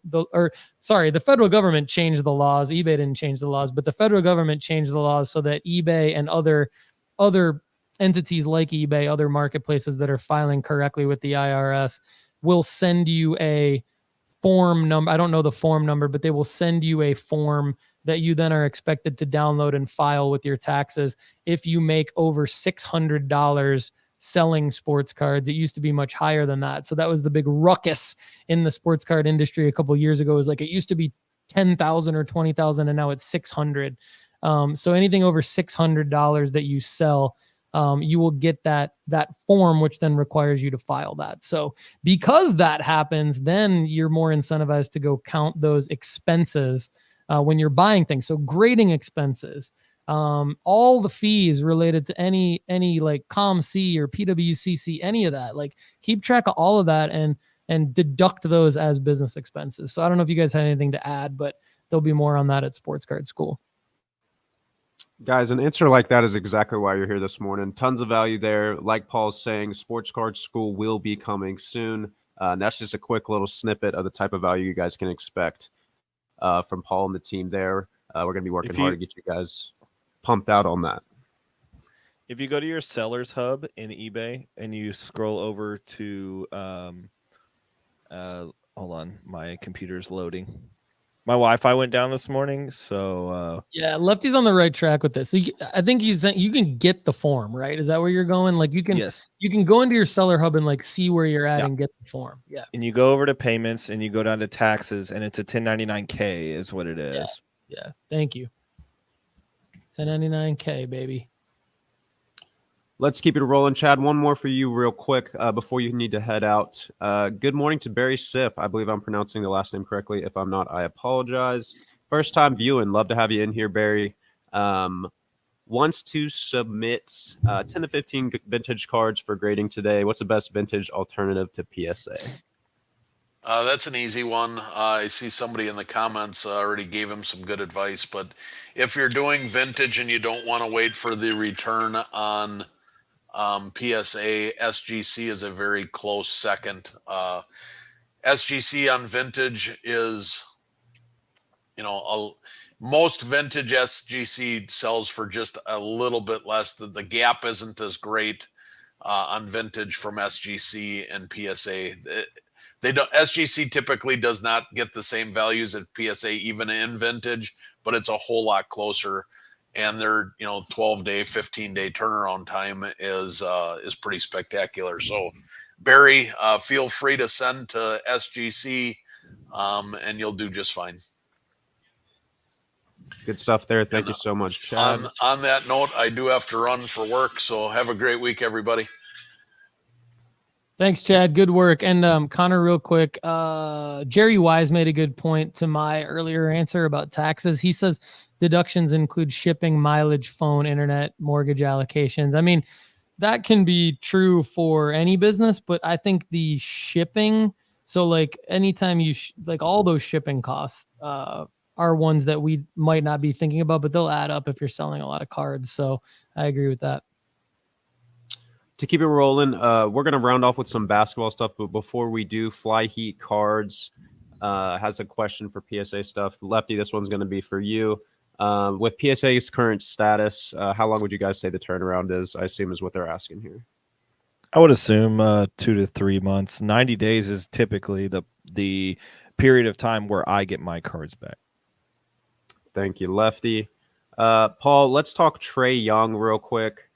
federal government changed the laws. eBay didn't change the laws, but the federal government changed the laws so that eBay and other entities like eBay, other marketplaces that are filing correctly with the IRS will send you a form number. I don't know the form number, but they will send you a form that you then are expected to download and file with your taxes. If you make over $600 selling sports cards, it used to be much higher than that. So that was the big ruckus in the sports card industry a couple of years ago. It was like, it used to be 10,000 or 20,000 and now it's 600. So anything over $600 that you sell, you will get that form, which then requires you to file that. So because that happens, then you're more incentivized to go count those expenses when you're buying things. So grading expenses, all the fees related to any like ComC or PWCC, any of that, like keep track of all of that and deduct those as business expenses. So I don't know if you guys had anything to add, but there'll be more on that at Sports Card School. Guys, an answer like that is exactly why you're here this morning. Tons of value there. Like Paul's saying, Sports Card School will be coming soon. And that's just a quick little snippet of the type of value you guys can expect from Paul and the team there. We're going to be working hard to get you guys pumped out on that. If you go to your seller's hub in eBay and you scroll over to hold on, my computer's loading. My Wi-Fi went down this morning, so Lefty's on the right track with this. So I think you can get the form, right? Is that where you're going? Like you can go into your seller hub and like see where you're at and get the form. Yeah. And you go over to payments and you go down to taxes and it's a 1099K is what it is. Yeah. Thank you. 1099K, baby. Let's keep it rolling, Chad. One more for you real quick before you need to head out. Good morning to Barry Siff. I believe I'm pronouncing the last name correctly. If I'm not, I apologize. First time viewing. Love to have you in here, Barry. Wants to submit 10 to 15 vintage cards for grading today. What's the best vintage alternative to PSA? That's an easy one. I see somebody in the comments already gave him some good advice, but if you're doing vintage and you don't want to wait for the return on PSA. SGC is a very close second. SGC on vintage is, most vintage SGC sells for just a little bit less. The gap isn't as great on vintage from SGC and PSA. They don't. SGC typically does not get the same values as PSA even in vintage, but it's a whole lot closer. And their 12-day, 15-day turnaround time is pretty spectacular. So Barry, feel free to send to SGC, and you'll do just fine. Good stuff there. Thank you so much, Chad. On that note, I do have to run for work, so have a great week, everybody. Thanks, Chad. Good work. And Connor, real quick, Jerry Wise made a good point to my earlier answer about taxes. He says deductions include shipping, mileage, phone, internet, mortgage allocations. I mean, that can be true for any business, but I think the shipping, so like anytime you like all those shipping costs are ones that we might not be thinking about, but they'll add up if you're selling a lot of cards. So I agree with that. To keep it rolling, we're going to round off with some basketball stuff. But before we do, Fly Heat Cards has a question for PSA stuff. Lefty, this one's going to be for you. With PSA's current status, how long would you guys say the turnaround is? I assume is what they're asking here. I would assume 2 to 3 months. 90 days is typically the period of time where I get my cards back. Thank you, Lefty. Paul, let's talk Trae Young real quick.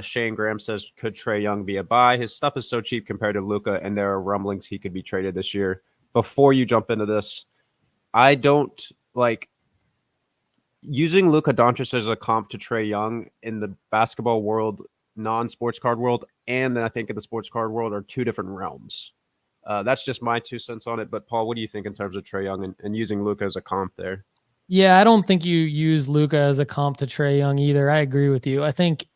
Shane Graham says, could Trae Young be a buy? His stuff is so cheap compared to Luka, and there are rumblings he could be traded this year. Before you jump into this, I don't like using Luka Doncic as a comp to Trae Young in the basketball world, non-sports card world, and I think in the sports card world are two different realms. That's just my 2 cents on it. But Paul, what do you think in terms of Trae Young and using Luka as a comp there? Yeah, I don't think you use Luka as a comp to Trae Young either. I agree with you. I think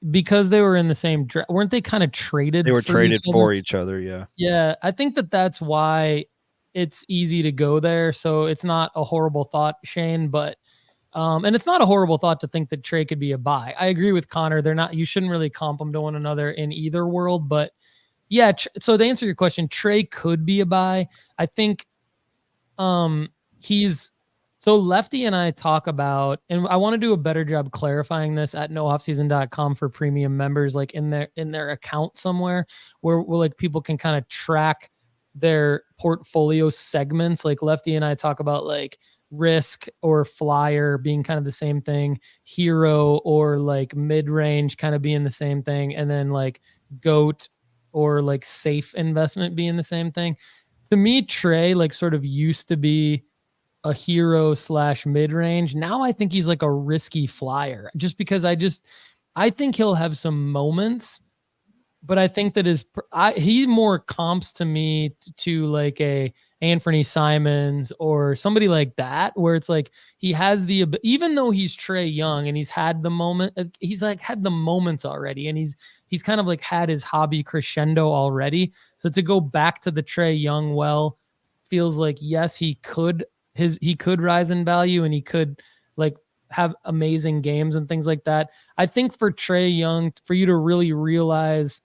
because they were in the same draft, weren't they kind of traded? They were traded for each other, yeah. Yeah, I think that's why it's easy to go there. So it's not a horrible thought, Shane, but and it's not a horrible thought to think that Trae could be a buy. I agree with Connor. They're not. You shouldn't really comp them to one another in either world. But yeah, so to answer your question, Trae could be a buy. I think so Lefty and I talk about, and I want to do a better job clarifying this at nooffseason.com for premium members, like in their account somewhere where like people can kind of track their portfolio segments. Like Lefty and I talk about like risk or flyer being kind of the same thing, hero or like mid-range kind of being the same thing, and then like GOAT or like safe investment being the same thing. To me, Trae like sort of used to be a hero / mid-range. Now I think he's like a risky flyer just because I think he'll have some moments, but I think that he more comps to me to like a Anthony Simons or somebody like that, where it's like he has even though he's Trae Young and he's had the moments already, and he's kind of like had his hobby crescendo already. So to go back to the Trae Young feels like, yes, he could rise in value and he could like have amazing games and things like that. I think for Trae Young, for you to really realize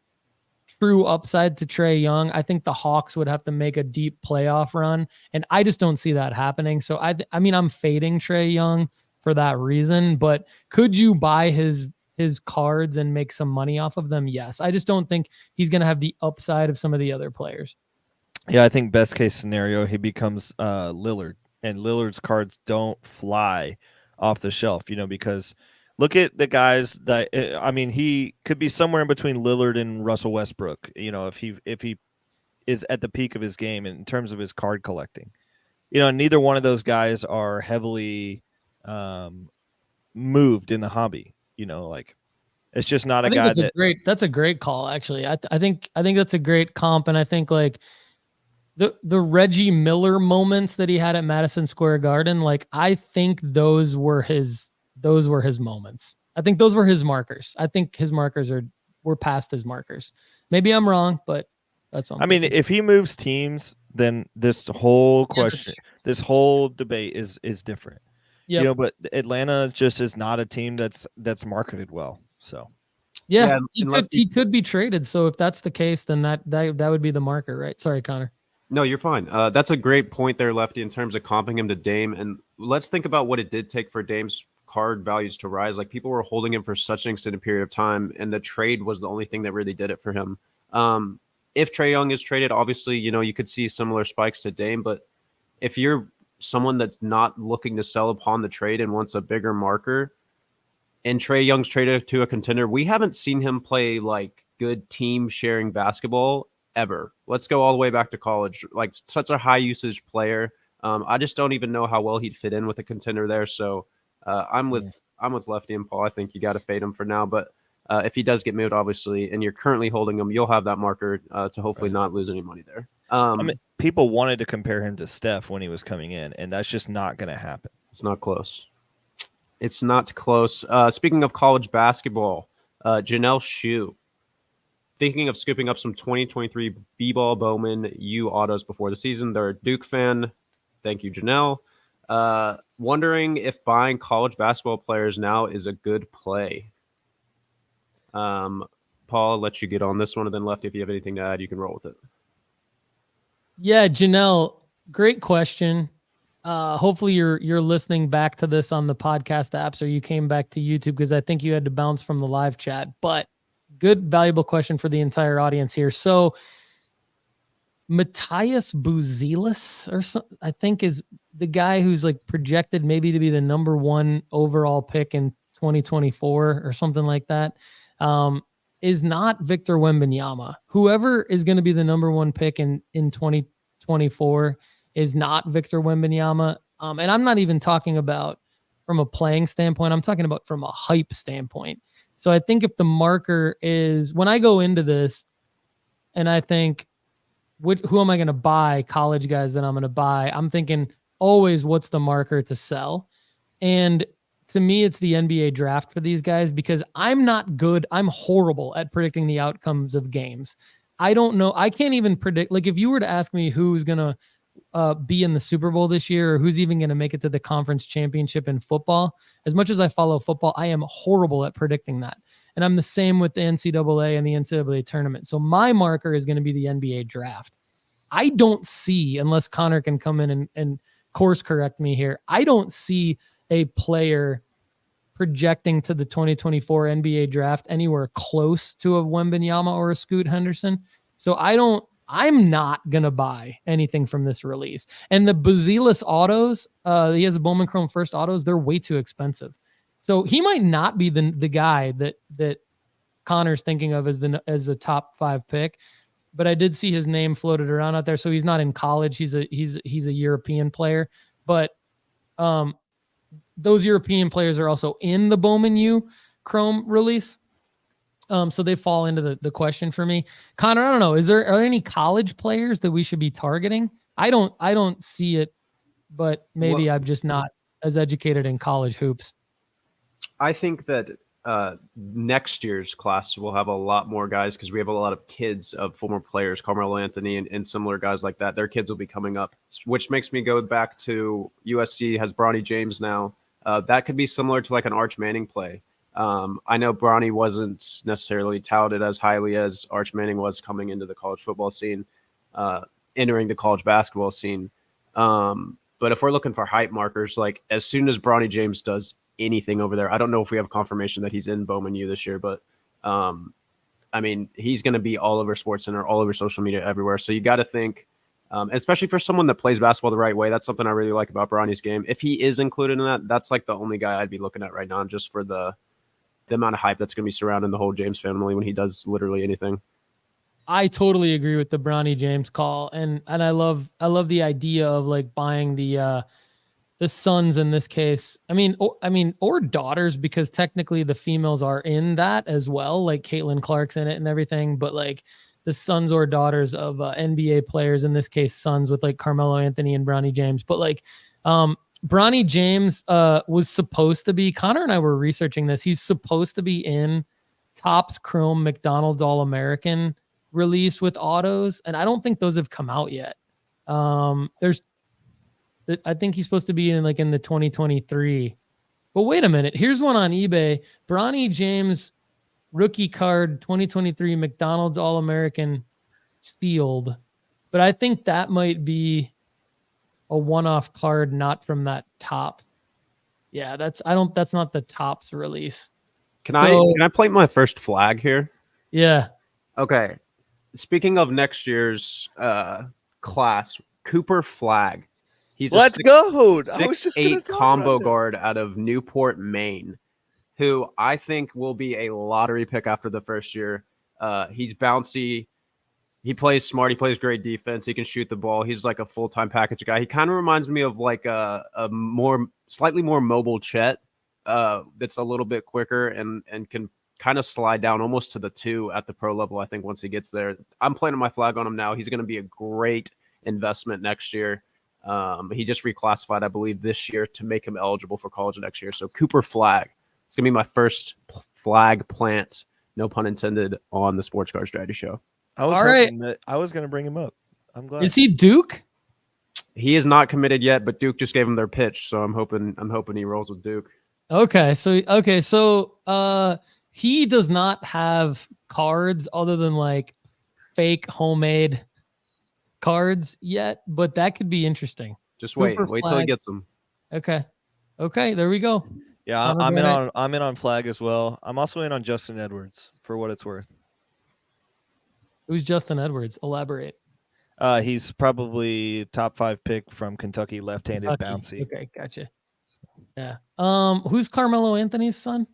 true upside to Trae Young, I think the Hawks would have to make a deep playoff run, and I just don't see that happening. So I mean, I'm fading Trae Young for that reason, but could you buy his cards and make some money off of them? Yes. I just don't think he's going to have the upside of some of the other players. Yeah, I think best case scenario, he becomes Lillard, and Lillard's cards don't fly off the shelf, because look at the guys that, I mean, he could be somewhere in between Lillard and Russell Westbrook, if he is at the peak of his game in terms of his card collecting. Neither one of those guys are heavily moved in the hobby, like it's just not a guy that's a great call, actually. I think that's a great comp, and I think like the Reggie Miller moments that he had at Madison Square Garden, like I think those were his moments. I think those were his markers. I think his markers were past his markers. Maybe I'm wrong, but that's all. I mean, if he moves teams, then this whole question, this whole debate is different. Yeah, but Atlanta just is not a team that's marketed well. So Yeah, and he could be traded. So if that's the case, then that would be the marker, right? Sorry, Connor. No, you're fine. That's a great point there, Lefty, in terms of comping him to Dame. And let's think about what it did take for Dame's card values to rise. Like, people were holding him for such an extended period of time, and the trade was the only thing that really did it for him. If Trae Young is traded, obviously, you could see similar spikes to Dame. But if you're someone that's not looking to sell upon the trade and wants a bigger marker, and Trae Young's traded to a contender, we haven't seen him play like good team sharing basketball ever. Let's go all the way back to college. Like, such a high usage player. I just don't even know how well he'd fit in with a contender there. So I'm with Lefty and Paul. I think you got to fade him for now. But if he does get moved, obviously, and you're currently holding him, you'll have that marker to hopefully not lose any money there. I mean, people wanted to compare him to Steph when he was coming in, and that's just not going to happen. It's not close. It's not close. Speaking of college basketball, Dennis Sch thinking of scooping up some 2023 B-ball Bowman U autos before the season. They're a Duke fan. Thank you, Janelle. Wondering if buying college basketball players now is a good play. Paul, I'll let you get on this one, and then Lefty, if you have anything to add, you can roll with it. Yeah, Janelle, great question. Hopefully you're listening back to this on the podcast apps, or you came back to YouTube, because I think you had to bounce from the live chat. But good, valuable question for the entire audience here. So Matthias Buzelis, I think, is the guy who's like projected maybe to be the number 1 overall pick in 2024 or something like that. Is not Victor Wembanyama. Whoever is going to be the number 1 pick in 2024 is not Victor Wembanyama. And I'm not even talking about from a playing standpoint. I'm talking about from a hype standpoint. So I think if the marker is, when I go into this and I think, who am I going to buy, college guys that I'm going to buy, I'm thinking always, what's the marker to sell? And to me, it's the NBA draft for these guys, because I'm not good. I'm horrible at predicting the outcomes of games. I don't know. I can't even predict. Like, if you were to ask me who's going to be in the Super Bowl this year, or who's even going to make it to the conference championship in football, as much as I follow football, I am horrible at predicting that. And I'm the same with the NCAA and the NCAA tournament. So my marker is going to be the NBA draft. I don't see, unless Connor can come in and course correct me here, I don't see a player projecting to the 2024 NBA draft anywhere close to a Wembanyama or a Scoot Henderson. So I'm not going to buy anything from this release. And the Buzelis autos, he has a Bowman Chrome first autos, they're way too expensive. So he might not be the guy that Connor's thinking of as the top 5 pick, but I did see his name floated around out there. So he's not in college. He's a European player, but those European players are also in the Bowman U Chrome release. So they fall into the question for me. Connor, I don't know. Are there any college players that we should be targeting? I don't see it, but maybe I'm just not as educated in college hoops. I think that next year's class will have a lot more guys, because we have a lot of kids of former players, Carmelo Anthony and similar guys like that. Their kids will be coming up, which makes me go back to USC has Bronny James now. That could be similar to like an Arch Manning play. I know Bronny wasn't necessarily touted as highly as Arch Manning was coming into the college football scene, entering the college basketball scene. But if we're looking for hype markers, like as soon as Bronny James does anything over there, I don't know if we have confirmation that he's in Bowman U this year, but I mean, he's going to be all over SportsCenter, all over social media, everywhere. So you got to think, especially for someone that plays basketball the right way, that's something I really like about Bronny's game. If he is included in that, that's like the only guy I'd be looking at right now, just for the amount of hype that's going to be surrounding the whole James family when he does literally anything. I totally agree with the Bronny James call. And I love the idea of like buying the sons in this case. I mean, or daughters, because technically the females are in that as well. Like Caitlin Clark's in it and everything, but like the sons or daughters of NBA players, in this case, sons with like Carmelo Anthony and Bronny James. But like, Bronny James was supposed to be, Connor and I were researching this, he's supposed to be in Topps Chrome McDonald's All-American release with autos, and I don't think those have come out yet. I think he's supposed to be in the 2023. But wait a minute, here's one on eBay. Bronny James rookie card 2023 McDonald's All-American Field. But I think that might be a one-off card, not from that top. Yeah, that's not the Topps release. Can I play my first flag here? Yeah. Okay. Speaking of next year's class, Cooper Flag. He's Let's a go. I was just 6'8" gonna talk combo about him. guard out of Newport, Maine, who I think will be a lottery pick after the first year. He's bouncy. He plays smart. He plays great defense. He can shoot the ball. He's like a full-time package guy. He kind of reminds me of like a slightly more mobile Chet that's a little bit quicker and can kind of slide down almost to the 2 at the pro level, I think, once he gets there. I'm planting my flag on him now. He's going to be a great investment next year. He just reclassified, I believe, this year to make him eligible for college next year. So Cooper Flag. It's going to be my first flag plant, no pun intended, on the Sports Card Strategy Show. I was hoping that I was going to bring him up. I'm glad. Is he Duke? He is not committed yet, but Duke just gave him their pitch, so I'm hoping he rolls with Duke. Okay, so he does not have cards other than like fake homemade cards yet, but that could be interesting. Just wait Cooper till he Flag. gets them. Okay, there we go. Yeah, I'm in on flag as well. I'm also in on Justin Edwards for what it's worth. Who's Justin Edwards? Elaborate. He's probably top 5 pick from Kentucky, left-handed bouncy. Okay, gotcha. Yeah. Who's Carmelo Anthony's son?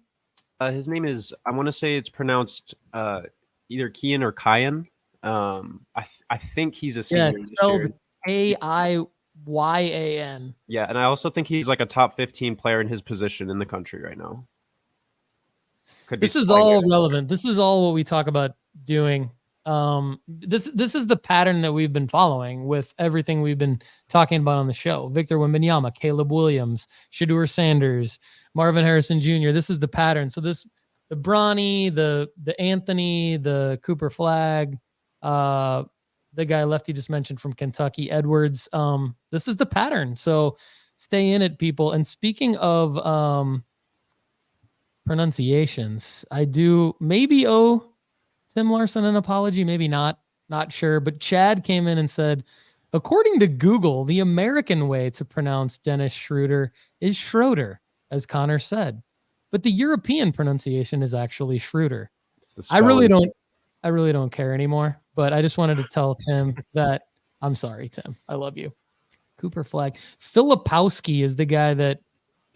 His name is, I want to say it's pronounced either Kian or Kyan. I think he's a senior. Yeah, spelled Aiyan. Yeah, and I also think he's like a top 15 player in his position in the country right now. This is all relevant. This is all what we talk about doing. This is the pattern that we've been following with everything we've been talking about on the show. Victor Wembanyama, Caleb Williams, Shedeur Sanders, Marvin Harrison Jr. This is the pattern. So the Bronny, the Anthony, the Cooper Flag, the guy Lefty just mentioned from Kentucky, Edwards. This is the pattern. So stay in it, people. And speaking of pronunciations, I do maybe owe Tim Larson an apology, maybe not sure. But Chad came in and said, according to Google, the American way to pronounce Dennis Schroeder is Schroeder, as Connor said. But the European pronunciation is actually Schroeder. I really don't care anymore. But I just wanted to tell Tim that I'm sorry, Tim. I love you. Cooper Flag. Filipowski is the guy that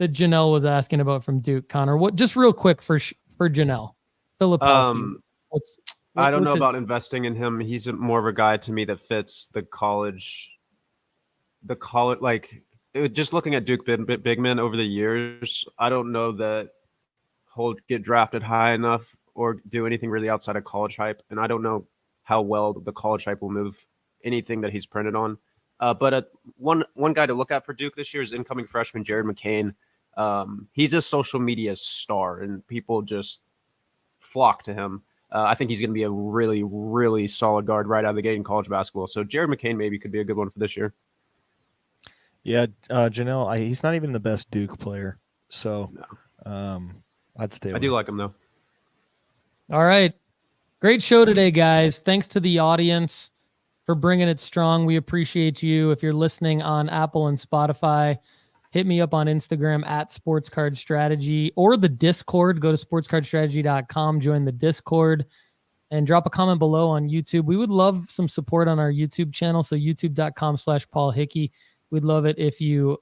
Janelle was asking about from Duke. Connor, what? Just real quick for Janelle. Filipowski. I don't know about investing in him. He's more of a guy to me that fits the college. Like just looking at Duke big men over the years, I don't know that he'll get drafted high enough or do anything really outside of college hype. And I don't know how well the college hype will move anything that he's printed on. But one guy to look at for Duke this year is incoming freshman Jared McCain. He's a social media star, and people just flock to him. I think he's going to be a really, really solid guard right out of the gate in college basketball. So Jared McCain maybe could be a good one for this year. Yeah, Janelle, he's not even the best Duke player. So I'd stay with I do like him, though. All right. Great show today, guys. Thanks to the audience for bringing it strong. We appreciate you. If you're listening on Apple and Spotify, hit me up on Instagram at SportsCardStrategy or the Discord. Go to sportscardstrategy.com, join the Discord, and drop a comment below on YouTube. We would love some support on our YouTube channel, so youtube.com/Paul Hickey. We'd love it if you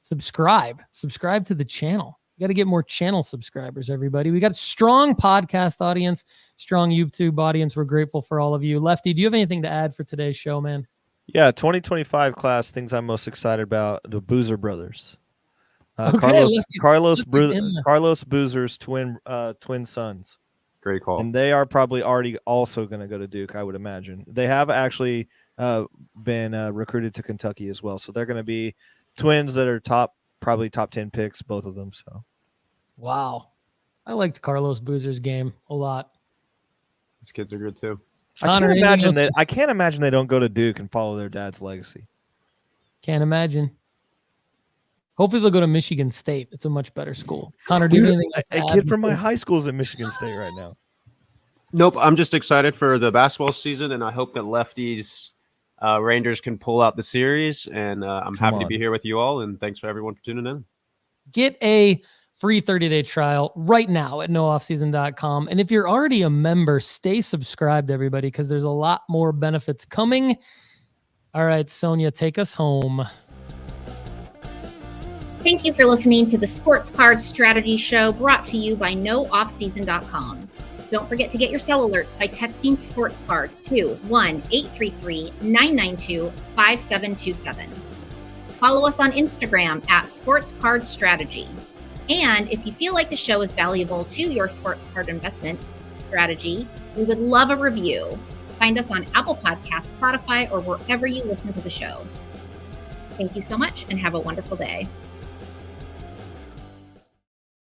subscribe to the channel. We got to get more channel subscribers, everybody. We got a strong podcast audience, strong YouTube audience. We're grateful for all of you. Lefty, do you have anything to add for today's show, man? Yeah, 2025 class, things I'm most excited about, the Boozer brothers. Okay, Carlos Boozer's twin sons. Great call. And they are probably already also going to go to Duke, I would imagine. They have actually been recruited to Kentucky as well. So they're going to be twins that are probably top 10 picks, both of them. So, wow. I liked Carlos Boozer's game a lot. These kids are good too. I can't imagine they don't go to Duke and follow their dad's legacy. Can't imagine. Hopefully they'll go to Michigan State. It's a much better school. Connor, do you have anything else to A add kid from my before- high school is at Michigan State right now. Nope, I'm just excited for the basketball season, and I hope that Lefty's Rangers can pull out the series. And I'm happy to be here with you all, and thanks for everyone for tuning in. Get a free 30-day trial right now at nooffseason.com. And if you're already a member, stay subscribed, everybody, because there's a lot more benefits coming. All right, Sonia, take us home. Thank you for listening to the Sports Card Strategy Show, brought to you by nooffseason.com. Don't forget to get your sell alerts by texting sports cards to 1-833-992-5727. Follow us on Instagram at Sports Card Strategy. And if you feel like the show is valuable to your sports card investment strategy, we would love a review. Find us on Apple Podcasts, Spotify, or wherever you listen to the show. Thank you so much and have a wonderful day.